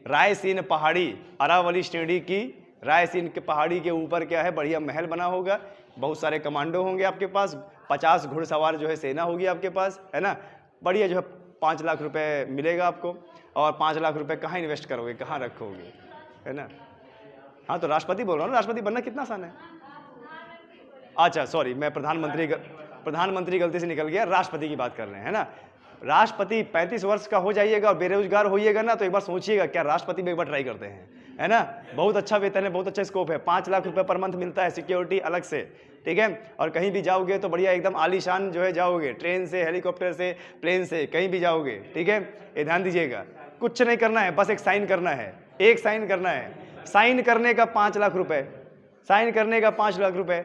रायसीन पहाड़ी, अरावली श्रेणी की रायसीन के पहाड़ी के ऊपर क्या है? बढ़िया महल बना होगा, बहुत सारे कमांडो होंगे आपके पास, 50 घुड़सवार जो है सेना होगी आपके पास, है ना। बढ़िया जो है 5 लाख रुपए मिलेगा आपको। और 5 लाख रुपए कहाँ इन्वेस्ट करोगे, कहाँ रखोगे, है ना। हाँ, तो राष्ट्रपति बोल रहा हूँ, राष्ट्रपति बनना कितना आसान है। अच्छा सॉरी, मैं प्रधानमंत्री गलती से निकल गया, राष्ट्रपति की बात कर रहे हैं, है ना। राष्ट्रपति 35 वर्ष का हो जाइएगा और बेरोजगार होइएगा ना, तो एक बार सोचिएगा क्या राष्ट्रपति में एक बार ट्राई करते हैं, है ना। बहुत अच्छा वेतन है, बहुत अच्छा स्कोप है, 5 लाख रुपए पर मंथ मिलता है, सिक्योरिटी अलग से। ठीक है, और कहीं भी जाओगे तो बढ़िया एकदम आलीशान जो है जाओगे, ट्रेन से, हेलीकॉप्टर से, प्लेन से, कहीं भी जाओगे। ठीक है, ये ध्यान दीजिएगा, कुछ नहीं करना है, बस एक साइन करना है, एक साइन करना है। साइन करने का 5 लाख रुपए, साइन करने का 5 लाख रुपए,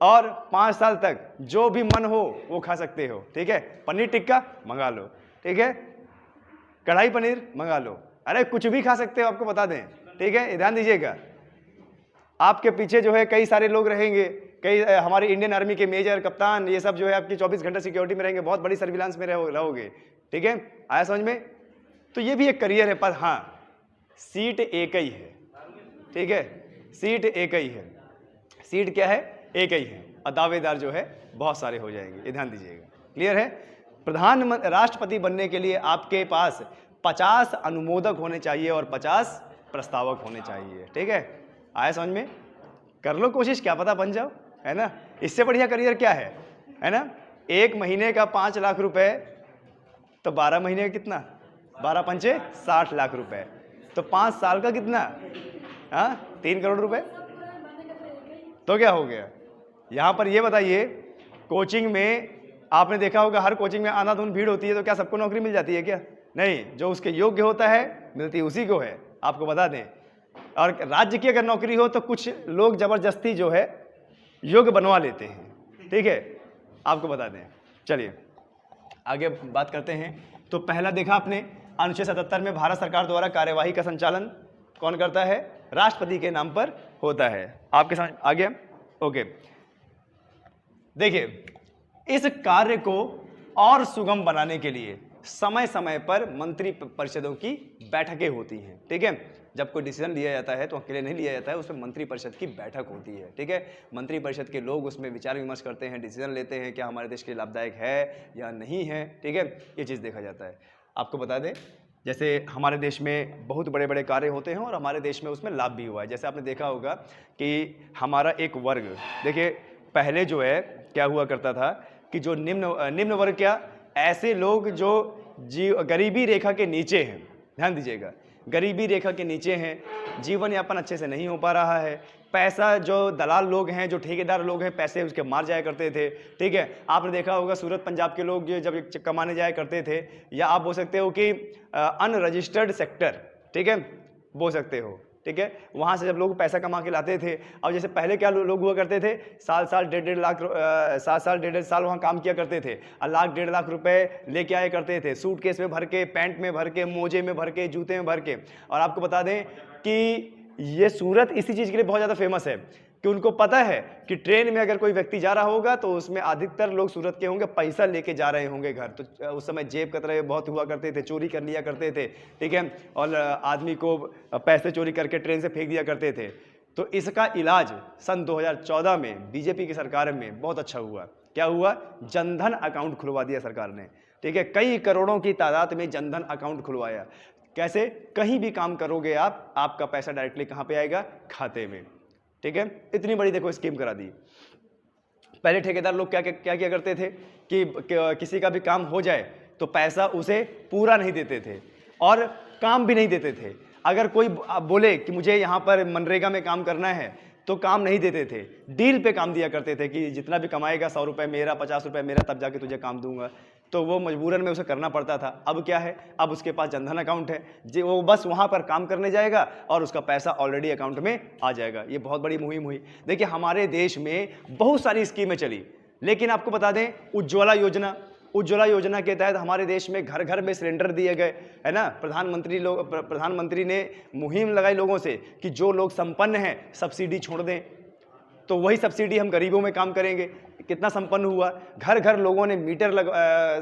और 5 साल तक जो भी मन हो वो खा सकते हो। ठीक है, पनीर टिक्का मंगा लो, ठीक है, कढ़ाई पनीर मंगा लो, अरे कुछ भी खा सकते हो, आपको बता दें। ठीक है, ध्यान दीजिएगा, आपके पीछे जो है कई सारे लोग रहेंगे, कई हमारे इंडियन आर्मी के मेजर, कप्तान, ये सब जो है आपकी 24 घंटे सिक्योरिटी में रहेंगे, बहुत बड़ी सर्विलांस में रहोगे। ठीक है, आया समझ में। तो ये भी एक करियर है, पर हाँ सीट एक ही है। ठीक है, सीट एक ही है, सीट क्या है? एक ही है, और दावेदार जो है बहुत सारे हो जाएंगे, ये ध्यान दीजिएगा। क्लियर है। राष्ट्रपति बनने के लिए आपके पास 50 अनुमोदक होने चाहिए और 50 प्रस्तावक होने चाहिए। ठीक है, आया समझ में। कर लो कोशिश, क्या पता बन जाओ, है ना। इससे बढ़िया करियर क्या है ना। 1 महीने का 5 लाख रुपए, तो 12 महीने का कितना? 12 पंचे 60 लाख रुपए, तो 5 साल का कितना? हाँ, 3 करोड़ रुपए। तो क्या हो गया? यहाँ पर ये बताइए, कोचिंग में आपने देखा होगा, हर कोचिंग में आंधाधुंध भीड़ होती है, तो क्या सबको नौकरी मिल जाती है क्या? नहीं, जो उसके योग्य होता है मिलती उसी को है, आपको बता दें। और राज्य की अगर नौकरी हो तो कुछ लोग जबरदस्ती जो है योग्य बनवा लेते हैं। ठीक है, आपको बता दें। चलिए आगे बात करते हैं। तो पहला देखा आपने, अनुच्छेद 77 में भारत सरकार द्वारा कार्यवाही का संचालन कौन करता है? राष्ट्रपति के नाम पर होता है। आपके साथ आ गया? ओके, देखिए, इस कार्य को और सुगम बनाने के लिए समय समय पर मंत्री परिषदों की बैठकें होती हैं। ठीक है, जब कोई डिसीजन लिया जाता है तो अकेले नहीं लिया जाता है, उसमें मंत्री परिषद की बैठक होती है। ठीक है, मंत्री परिषद के लोग उसमें विचार विमर्श करते हैं, डिसीजन लेते हैं क्या हमारे देश के लिए लाभदायक है या नहीं है। ठीक है, ये चीज़ देखा जाता है। आपको बता दें, जैसे हमारे देश में बहुत बड़े बड़े कार्य होते हैं और हमारे देश में उसमें लाभ भी हुआ है। जैसे आपने देखा होगा कि हमारा एक वर्ग, देखिए पहले जो है क्या हुआ करता था कि जो निम्न वर्ग, क्या ऐसे लोग जो गरीबी रेखा के नीचे हैं, ध्यान दीजिएगा, गरीबी रेखा के नीचे हैं, जीवन यापन अच्छे से नहीं हो पा रहा है, पैसा जो दलाल लोग हैं, जो ठेकेदार लोग हैं, पैसे उसके मार जाया करते थे। ठीक है, आपने देखा होगा सूरत पंजाब के लोग जब कमाने जाया करते थे, या आप बोल सकते हो कि अनरजिस्टर्ड सेक्टर, ठीक है, बोल सकते हो, ठीक है, वहाँ से जब लोग पैसा कमा के लाते थे। अब जैसे पहले क्या लोग हुआ करते थे, साल डेढ़ लाख, 7 साल वहाँ काम किया करते थे और लाख 1.5 लाख रुपए लेके आए करते थे, सूटकेस में भर के, पैंट में भर के, मोजे में भर के, जूते में भर के। और आपको बता दें कि ये सूरत इसी चीज़ के लिए बहुत ज़्यादा फेमस है कि उनको पता है कि ट्रेन में अगर कोई व्यक्ति जा रहा होगा तो उसमें अधिकतर लोग सूरत के होंगे, पैसा लेके जा रहे होंगे घर। तो उस समय जेब कतरे बहुत हुआ करते थे, चोरी कर लिया करते थे, ठीक है, और आदमी को पैसे चोरी करके ट्रेन से फेंक दिया करते थे। तो इसका इलाज सन 2014 में बीजेपी की सरकार में बहुत अच्छा हुआ। क्या हुआ? जनधन अकाउंट खुलवा दिया सरकार ने, ठीक है, कई करोड़ों की तादाद में जनधन अकाउंट खुलवाया। कैसे? कहीं भी काम करोगे आप, आपका पैसा डायरेक्टली कहाँ पे आएगा? खाते में, ठीक है। इतनी बड़ी देखो स्कीम करा दी। पहले ठेकेदार लोग क्या किया करते थे कि किसी का भी काम हो जाए तो पैसा उसे पूरा नहीं देते थे और काम भी नहीं देते थे। अगर कोई बोले कि मुझे यहाँ पर मनरेगा में काम करना है तो काम नहीं देते थे, डील पे काम दिया करते थे कि जितना भी कमाएगा 100 रुपये मेरा, 50 रुपये मेरा, तब जाके तुझे काम दूंगा। तो वो मजबूरन में उसे करना पड़ता था। अब क्या है? अब उसके पास जनधन अकाउंट है जी, वो बस वहाँ पर काम करने जाएगा और उसका पैसा ऑलरेडी अकाउंट में आ जाएगा। ये बहुत बड़ी मुहिम हुई। देखिए हमारे देश में बहुत सारी स्कीमें चली, लेकिन आपको बता दें उज्ज्वला योजना के तहत हमारे देश में घर घर में सिलेंडर दिए गए, है ना। प्रधानमंत्री ने मुहिम लगाई लोगों से कि जो लोग संपन्न हैं सब्सिडी छोड़ दें, तो वही सब्सिडी हम गरीबों में काम करेंगे। कितना संपन्न हुआ? घर घर लोगों ने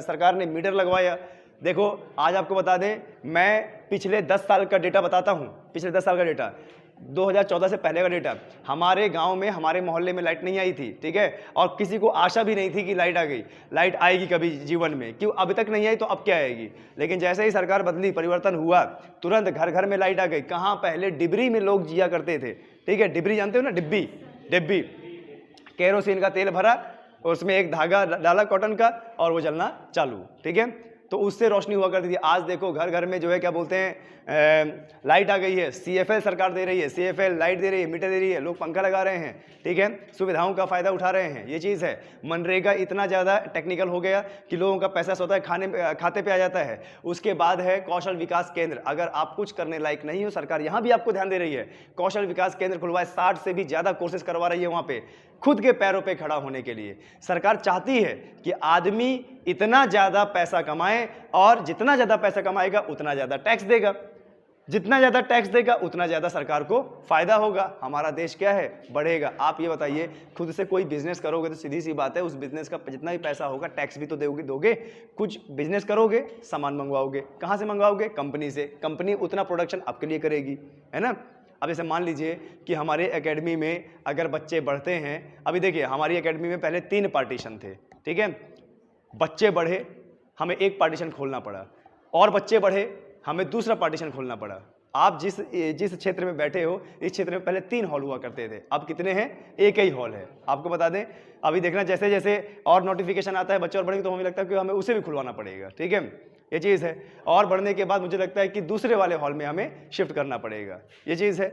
सरकार ने मीटर लगवाया। देखो आज आपको बता दें, मैं पिछले 10 साल का डेटा बताता हूँ, पिछले 10 साल का डेटा, 2014 से पहले का डेटा। हमारे गांव में, हमारे मोहल्ले में लाइट नहीं आई थी, ठीक है, और किसी को आशा भी नहीं थी कि लाइट आ गई, लाइट आएगी कभी जीवन में, क्यों अभी तक नहीं आई तो अब क्या आएगी। लेकिन जैसे ही सरकार बदली, परिवर्तन हुआ, तुरंत घर घर में लाइट आ गई। कहाँ? पहले डिबरी में लोग जिया करते थे, ठीक है, डिबरी जानते हो ना, डिब्बी, केरोसिन का तेल भरा, उसमें एक धागा डाला कॉटन का और वो जलना चालू, ठीक है, तो उससे रोशनी हुआ करती थी। आज देखो घर घर में जो है क्या बोलते हैं, लाइट आ गई है, CFL सरकार दे रही है, CFL लाइट दे रही है, मीटर दे रही है, लोग पंखा लगा रहे हैं, ठीक है, सुविधाओं का फायदा उठा रहे हैं। ये चीज़ है। मनरेगा इतना ज़्यादा टेक्निकल हो गया कि लोगों का पैसा स्वतः खाते पे आ जाता है। उसके बाद है कौशल विकास केंद्र। अगर आप कुछ करने लायक नहीं हो, सरकार यहाँ भी आपको ध्यान दे रही है, कौशल विकास केंद्र खुलवाए, 60 से भी ज़्यादा कोर्सेज करवा रही है वहाँ पे, खुद के पैरों पे खड़ा होने के लिए। सरकार चाहती है कि आदमी इतना ज़्यादा पैसा कमाए और जितना ज़्यादा पैसा कमाएगा उतना ज़्यादा टैक्स देगा, जितना ज़्यादा टैक्स देगा उतना ज़्यादा सरकार को फायदा होगा, हमारा देश क्या है? बढ़ेगा। आप ये बताइए, खुद से कोई बिजनेस करोगे तो सीधी सी बात है, उस बिजनेस का जितना भी पैसा होगा टैक्स भी तो दोगे। कुछ बिजनेस करोगे, सामान मंगवाओगे, कहाँ से मंगवाओगे? कंपनी से। कंपनी उतना प्रोडक्शन आपके लिए करेगी, है ना। अब जैसे मान लीजिए कि हमारे एकेडमी में अगर बच्चे बढ़ते हैं, अभी देखिए हमारी एकेडमी में पहले 3 पार्टीशन थे, ठीक है, बच्चे बढ़े, हमें एक पार्टीशन खोलना पड़ा, और बच्चे बढ़े, हमें दूसरा पार्टीशन खोलना पड़ा। आप जिस क्षेत्र में बैठे हो, इस क्षेत्र में पहले 3 हॉल हुआ करते थे, अब कितने हैं? एक ही हॉल है। आपको बता दें, अभी देखना जैसे जैसे और नोटिफिकेशन आता है, बच्चे और बढ़ेंगे तो हमें लगता है कि हमें उसे भी खुलवाना पड़ेगा, ठीक है, ये चीज़ है। और बढ़ने के बाद मुझे लगता है कि दूसरे वाले हॉल में हमें शिफ्ट करना पड़ेगा, ये चीज़ है।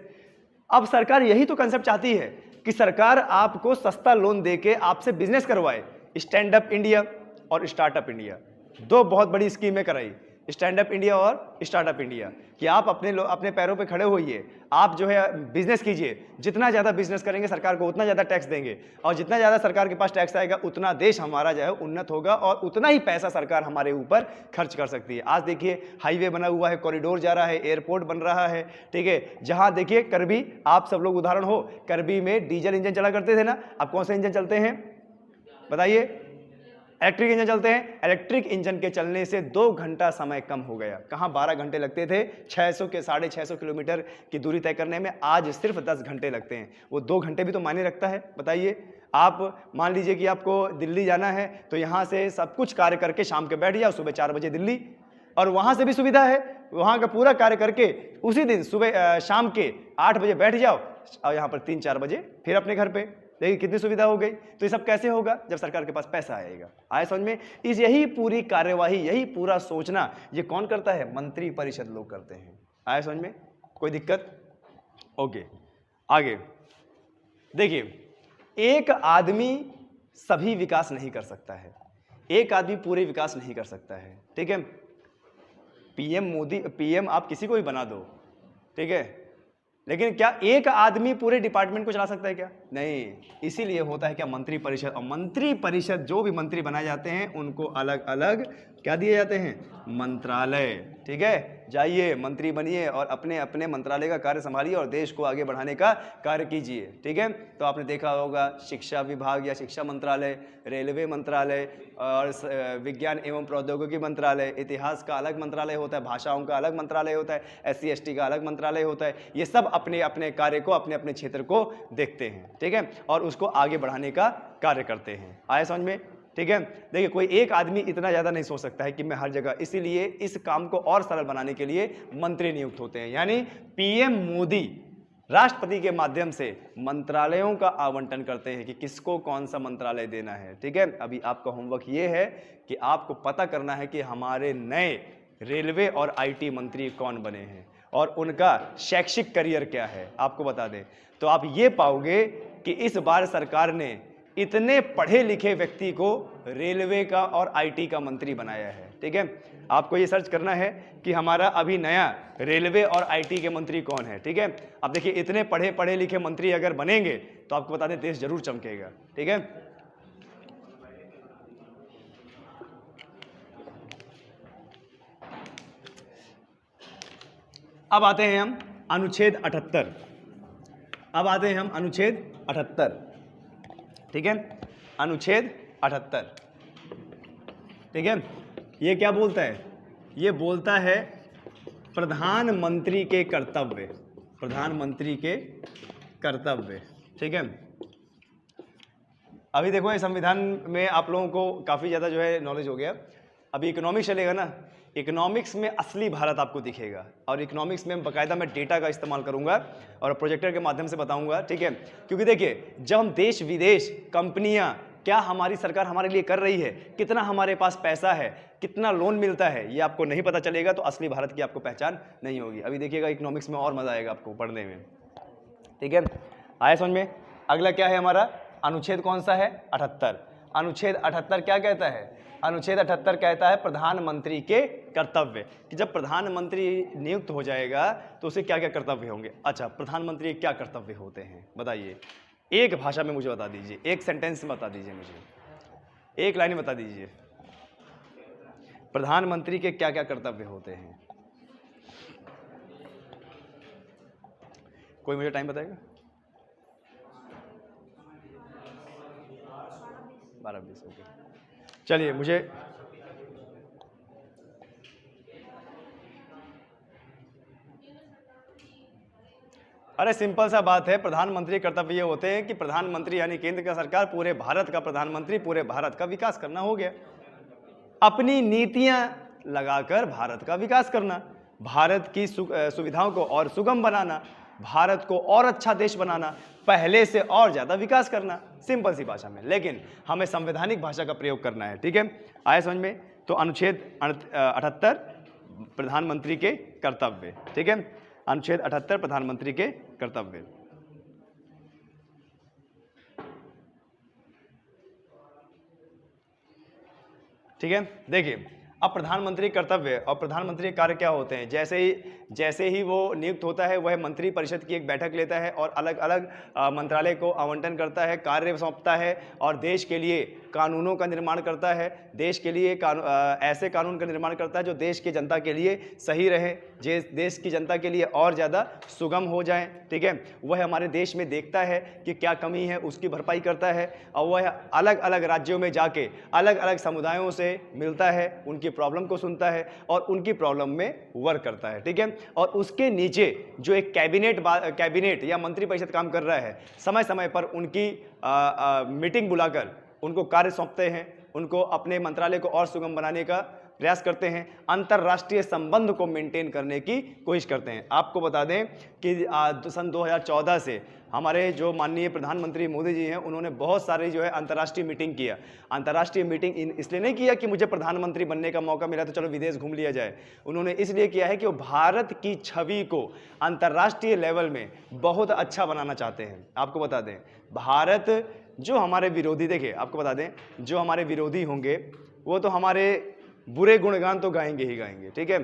अब सरकार यही तो कंसेप्ट चाहती है कि सरकार आपको सस्ता लोन देके आपसे बिजनेस करवाए। स्टैंड अप इंडिया और स्टार्टअप इंडिया, 2 बहुत बड़ी स्कीमें कराई, स्टैंड अप इंडिया और स्टार्टअप इंडिया, कि आप अपने पैरों पे खड़े होइए, आप जो है बिजनेस कीजिए। जितना ज़्यादा बिजनेस करेंगे सरकार को उतना ज़्यादा टैक्स देंगे, और जितना ज़्यादा सरकार के पास टैक्स आएगा उतना देश हमारा जो है उन्नत होगा, और उतना ही पैसा सरकार हमारे ऊपर खर्च कर सकती है। आज देखिए हाईवे बना हुआ है, कॉरिडोर जा रहा है, एयरपोर्ट बन रहा है, ठीक है, जहाँ देखिए करबी, आप सब लोग उदाहरण हो, करबी में डीजल इंजन चला करते थे ना, अब कौन से इंजन चलते हैं बताइए? इलेक्ट्रिक इंजन चलते हैं। इलेक्ट्रिक इंजन के चलने से 2 घंटा समय कम हो गया। कहाँ 12 घंटे लगते थे 600 किलोमीटर की दूरी तय करने में, आज सिर्फ 10 घंटे लगते हैं। वो 2 घंटे भी तो मायने रखता है, बताइए। आप मान लीजिए कि आपको दिल्ली जाना है, तो यहाँ से सब कुछ कार्य करके शाम के बैठ जाओ, सुबह 4 बजे दिल्ली, और वहां से भी सुविधा है, वहां का पूरा कार्य करके उसी दिन सुबह शाम के 8 बजे बैठ जाओ और यहाँ पर 3-4 बजे फिर अपने घर पे। देखिए कितनी सुविधा हो गई। तो ये सब कैसे होगा? जब सरकार के पास पैसा आएगा। आए समझ में? यही पूरी कार्यवाही, यही पूरा सोचना ये कौन करता है? मंत्री परिषद लोग करते हैं। आए समझ में? कोई दिक्कत? ओके, आगे देखिए, एक आदमी सभी विकास नहीं कर सकता है, एक आदमी पूरे विकास नहीं कर सकता है, ठीक है। पीएम मोदी, पीएम आप किसी को भी बना दो, ठीक है, लेकिन क्या एक आदमी पूरे डिपार्टमेंट को चला सकता है? क्या नहीं। इसीलिए होता है क्या? मंत्री परिषद। और मंत्री परिषद जो भी मंत्री बनाए जाते हैं उनको अलग अलग क्या दिए जाते हैं? मंत्रालय, ठीक है। जाइए मंत्री बनिए और अपने अपने मंत्रालय का कार्य संभालिए और देश को आगे बढ़ाने का कार्य कीजिए, ठीक है। तो आपने देखा होगा शिक्षा विभाग या शिक्षा मंत्रालय, रेलवे मंत्रालय और विज्ञान एवं प्रौद्योगिकी मंत्रालय, इतिहास का अलग मंत्रालय होता है, भाषाओं का अलग मंत्रालय होता है, SC/ST का अलग मंत्रालय होता है। ये सब अपने अपने कार्य को, अपने अपने क्षेत्र को देखते हैं, ठीक है, और उसको आगे बढ़ाने का कार्य करते हैं। आया समझ में? ठीक है। देखिए कोई एक आदमी इतना ज़्यादा नहीं सोच सकता है कि मैं हर जगह, इसीलिए इस काम को और सरल बनाने के लिए मंत्री नियुक्त होते हैं। यानी पीएम मोदी राष्ट्रपति के माध्यम से मंत्रालयों का आवंटन करते हैं कि किसको कौन सा मंत्रालय देना है, ठीक है। अभी आपका होमवर्क ये है कि आपको पता करना है कि हमारे नए रेलवे और IT मंत्री कौन बने हैं और उनका शैक्षिक करियर क्या है, आपको बता दें तो आप ये पाओगे कि इस बार सरकार ने इतने पढ़े लिखे व्यक्ति को रेलवे का और IT का मंत्री बनाया है, ठीक है। आपको ये सर्च करना है कि हमारा अभी नया रेलवे और IT के मंत्री कौन है, ठीक है। अब देखिए इतने पढ़े लिखे मंत्री अगर बनेंगे तो आपको बता दें देश जरूर चमकेगा, ठीक है। अब आते हैं हम अनुच्छेद 78। अब आते हैं हम अनुच्छेद 78, ठीक है। अनुच्छेद 78, ठीक है। ये क्या बोलता है? ये बोलता है प्रधानमंत्री के कर्तव्य, प्रधानमंत्री के कर्तव्य, ठीक है। अभी देखो ये संविधान में आप लोगों को काफ़ी ज़्यादा जो है नॉलेज हो गया। अभी इकोनॉमिक्स चलेगा ना, इकोनॉमिक्स में असली भारत आपको दिखेगा और इकोनॉमिक्स में बाकायदा मैं डेटा का इस्तेमाल करूंगा और प्रोजेक्टर के माध्यम से बताऊंगा, ठीक है। क्योंकि देखिए जब हम देश विदेश कंपनियां, क्या हमारी सरकार हमारे लिए कर रही है, कितना हमारे पास पैसा है, कितना लोन मिलता है, ये आपको नहीं पता चलेगा तो असली भारत की आपको पहचान नहीं होगी। अभी देखिएगा इकोनॉमिक्स में और मजा आएगा आपको पढ़ने में, ठीक है। आया समझ में? अगला क्या है हमारा अनुच्छेद? कौन सा है? 78। अनुच्छेद 78 क्या कहता है? अनुच्छेद 78 कहता है प्रधानमंत्री के कर्तव्य, कि जब प्रधानमंत्री नियुक्त हो जाएगा तो उसे क्या क्या कर्तव्य होंगे। अच्छा, प्रधानमंत्री के क्या कर्तव्य होते हैं बताइए, एक भाषा में मुझे बता दीजिए, एक सेंटेंस में बता दीजिए, मुझे एक लाइन में बता दीजिए प्रधानमंत्री के क्या क्या कर्तव्य होते हैं। कोई मुझे टाइम बताएगा? 12-20, ओके। चलिए मुझे अरे सिंपल सा बात है, प्रधानमंत्री कर्तव्य ये होते हैं कि प्रधानमंत्री यानी केंद्र का सरकार, पूरे भारत का प्रधानमंत्री, पूरे भारत का विकास करना हो गया। अपनी नीतियां लगाकर भारत का विकास करना, भारत की सुविधाओं को और सुगम बनाना, भारत को और अच्छा देश बनाना, पहले से और ज्यादा विकास करना, सिंपल सी भाषा में। लेकिन हमें संवैधानिक भाषा का प्रयोग करना है, ठीक है। आया समझ में? तो अनुच्छेद 78 प्रधानमंत्री के कर्तव्य, ठीक है। अनुच्छेद 78 प्रधानमंत्री के कर्तव्य, ठीक है। देखिए अब प्रधानमंत्री कर्तव्य और प्रधानमंत्री कार्य क्या होते हैं। जैसे ही वो नियुक्त होता है वह मंत्री परिषद की एक बैठक लेता है और अलग अलग मंत्रालय को आवंटन करता है, कार्य सौंपता है और देश के लिए कानूनों का निर्माण करता है, देश के लिए ऐसे कानून का निर्माण करता है जो देश की जनता के लिए सही रहे, देश की जनता के लिए और ज़्यादा सुगम हो जाए, ठीक है। वह हमारे देश में देखता है कि क्या कमी है, उसकी भरपाई करता है और वह अलग अलग राज्यों में जाके अलग अलग समुदायों से मिलता है, उनकी प्रॉब्लम को सुनता है और उनकी प्रॉब्लम में वर्क करता है, ठीक है। और उसके नीचे जो एक कैबिनेट या मंत्री परिषद काम कर रहा है, समय समय पर उनकी मीटिंग बुलाकर उनको कार्य सौंपते हैं, उनको अपने मंत्रालय को और सुगम बनाने का प्रयास करते हैं, अंतर्राष्ट्रीय संबंध को मेंटेन करने की कोशिश करते हैं। आपको बता दें कि सन 2014 से हमारे जो माननीय प्रधानमंत्री मोदी जी हैं, उन्होंने बहुत सारे जो है अंतर्राष्ट्रीय मीटिंग किया। अंतर्राष्ट्रीय मीटिंग इसलिए नहीं किया कि मुझे प्रधानमंत्री बनने का मौका मिला तो चलो विदेश घूम लिया जाए, उन्होंने इसलिए किया है कि वो भारत की छवि को अंतर्राष्ट्रीय लेवल में बहुत अच्छा बनाना चाहते हैं। आपको बता दें, भारत जो हमारे विरोधी, देखिए आपको बता दें, जो हमारे विरोधी होंगे वो तो हमारे बुरे गुणगान तो गाएंगे ही गाएंगे, ठीक है,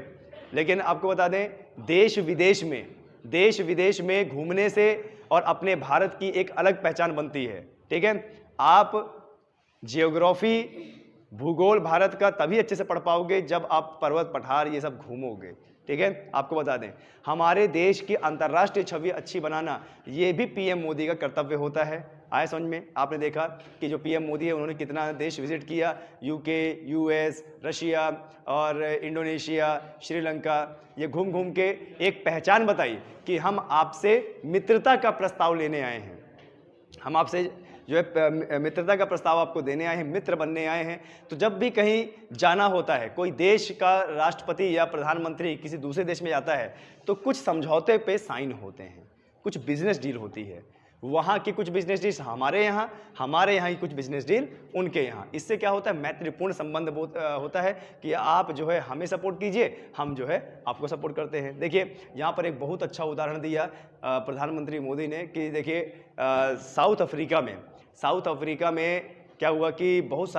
लेकिन आपको बता दें देश विदेश में घूमने से और अपने भारत की एक अलग पहचान बनती है, ठीक है। आप जियोग्राफी, भूगोल भारत का तभी अच्छे से पढ़ पाओगे जब आप पर्वत पठार ये सब घूमोगे, ठीक है। आपको बता दें हमारे देश की अंतर्राष्ट्रीय छवि अच्छी बनाना ये भी पीएम मोदी का कर्तव्य होता है। आए समझ में? आपने देखा कि जो पीएम मोदी है उन्होंने कितना देश विजिट किया, यूके, यूएस, रशिया और इंडोनेशिया, श्रीलंका, ये घूम घूम के एक पहचान बताई कि हम आपसे मित्रता का प्रस्ताव लेने आए हैं, हम आपसे जो है मित्रता का प्रस्ताव आपको देने आए हैं, मित्र बनने आए हैं। तो जब भी कहीं जाना होता है, कोई देश का राष्ट्रपति या प्रधानमंत्री किसी दूसरे देश में जाता है तो कुछ समझौते पे साइन होते हैं, कुछ बिजनेस डील होती है, वहाँ की कुछ बिजनेस डील हमारे यहाँ की कुछ बिजनेस डील उनके यहाँ। इससे क्या होता है, मैत्रीपूर्ण संबंध होता है कि आप जो है हमें सपोर्ट कीजिए, हम जो है आपको सपोर्ट करते हैं। देखिए यहाँ पर एक बहुत अच्छा उदाहरण दिया प्रधानमंत्री मोदी ने कि देखिए साउथ अफ्रीका में क्या हुआ कि बहुत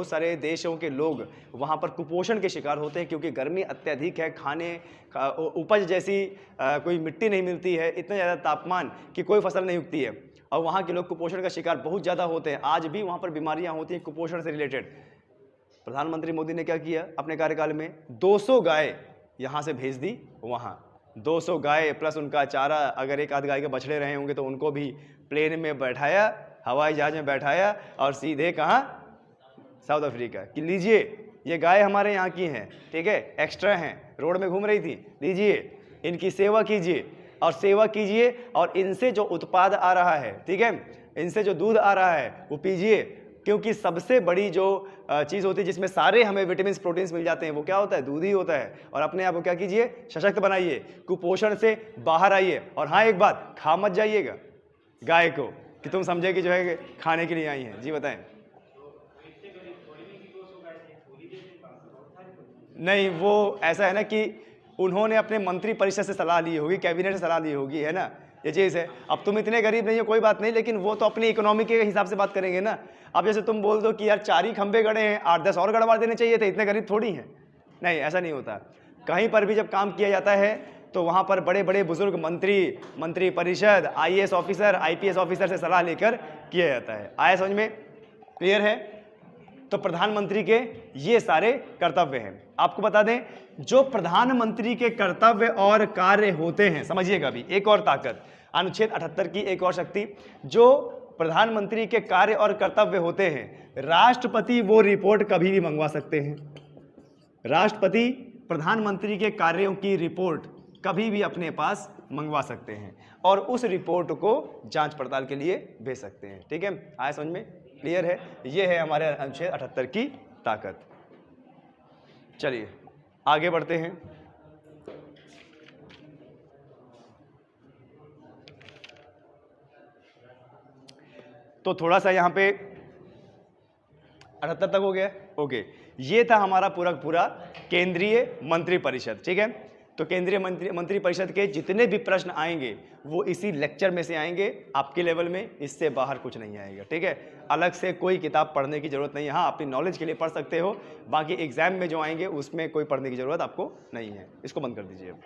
सारे देशों के लोग वहाँ पर कुपोषण के शिकार होते हैं क्योंकि गर्मी अत्यधिक है, खाने उपज जैसी कोई मिट्टी नहीं मिलती है, इतना ज़्यादा तापमान कि कोई फसल नहीं उगती है और वहाँ के लोग कुपोषण का शिकार बहुत ज़्यादा होते हैं। आज भी वहाँ पर बीमारियाँ होती हैं कुपोषण से रिलेटेड। प्रधानमंत्री मोदी ने क्या किया अपने कार्यकाल में, 200 गाय यहाँ से भेज दी वहाँ, 200 गाय प्लस उनका चारा, अगर एक आध गाय के बछड़े रहे होंगे तो उनको भी प्लेन में बैठाया, हवाई जहाज में बैठाया और सीधे कहाँ, साउथ अफ्रीका कि लीजिए ये गाय हमारे यहाँ की हैं, ठीक है, एक्स्ट्रा हैं, रोड में घूम रही थी, लीजिए इनकी सेवा कीजिए और इनसे जो उत्पाद आ रहा है, ठीक है, इनसे जो दूध आ रहा है वो पीजिए, क्योंकि सबसे बड़ी जो चीज़ होती है जिसमें सारे हमें विटामिन प्रोटीन्स मिल जाते हैं वो क्या होता है, दूध ही होता है। और अपने आप को क्या कीजिए, सशक्त बनाइए, कुपोषण से बाहर आइए। और हाँ एक बात, खा मत जाइएगा गाय को कि तुम समझे कि जो है खाने के लिए आई हैं। जी बताएं। नहीं, वो ऐसा है ना कि उन्होंने अपने मंत्री परिषद से सलाह ली होगी, कैबिनेट से सलाह ली होगी, है ना, ये चीज़ है। अब तुम इतने गरीब नहीं हो कोई बात नहीं, लेकिन वो तो अपनी इकोनॉमी के हिसाब से बात करेंगे ना। अब जैसे तुम बोल दो कि यार 4 ही खंबे गड़े हैं, 8-10 और गड़वा देने चाहिए थे, इतने गरीब थोड़ी हैं। नहीं, ऐसा नहीं होता। कहीं पर भी जब काम किया जाता है तो वहाँ पर बड़े बड़े बुजुर्ग मंत्री परिषद, IAS ऑफिसर, IPS ऑफिसर से सलाह लेकर किया जाता है। आया समझ में? क्लियर है? तो प्रधानमंत्री के ये सारे कर्तव्य हैं। आपको बता दें जो प्रधानमंत्री के कर्तव्य और कार्य होते हैं, समझिएगा अभी एक और ताकत, अनुच्छेद 78 की एक और शक्ति, जो प्रधानमंत्री के कार्य और कर्तव्य होते हैं, राष्ट्रपति वो रिपोर्ट कभी भी मंगवा सकते हैं। राष्ट्रपति प्रधानमंत्री के कार्यों की रिपोर्ट कभी भी अपने पास मंगवा सकते हैं और उस रिपोर्ट को जांच पड़ताल के लिए भेज सकते हैं। ठीक है, आया समझ में? क्लियर है? ये है हमारे अनुच्छेद 78 की ताकत। चलिए आगे बढ़ते हैं। तो थोड़ा सा यहाँ पे 78 तक हो गया। ओके, ये था हमारा पूरा केंद्रीय मंत्री परिषद। ठीक है, तो केंद्रीय मंत्री परिषद के जितने भी प्रश्न आएंगे वो इसी लेक्चर में से आएंगे आपके लेवल में, इससे बाहर कुछ नहीं आएगा। ठीक है, अलग से कोई किताब पढ़ने की जरूरत नहीं है। हाँ, अपनी नॉलेज के लिए पढ़ सकते हो, बाकी एग्जाम में जो आएंगे उसमें कोई पढ़ने की जरूरत आपको नहीं है। इसको बंद कर दीजिए अब।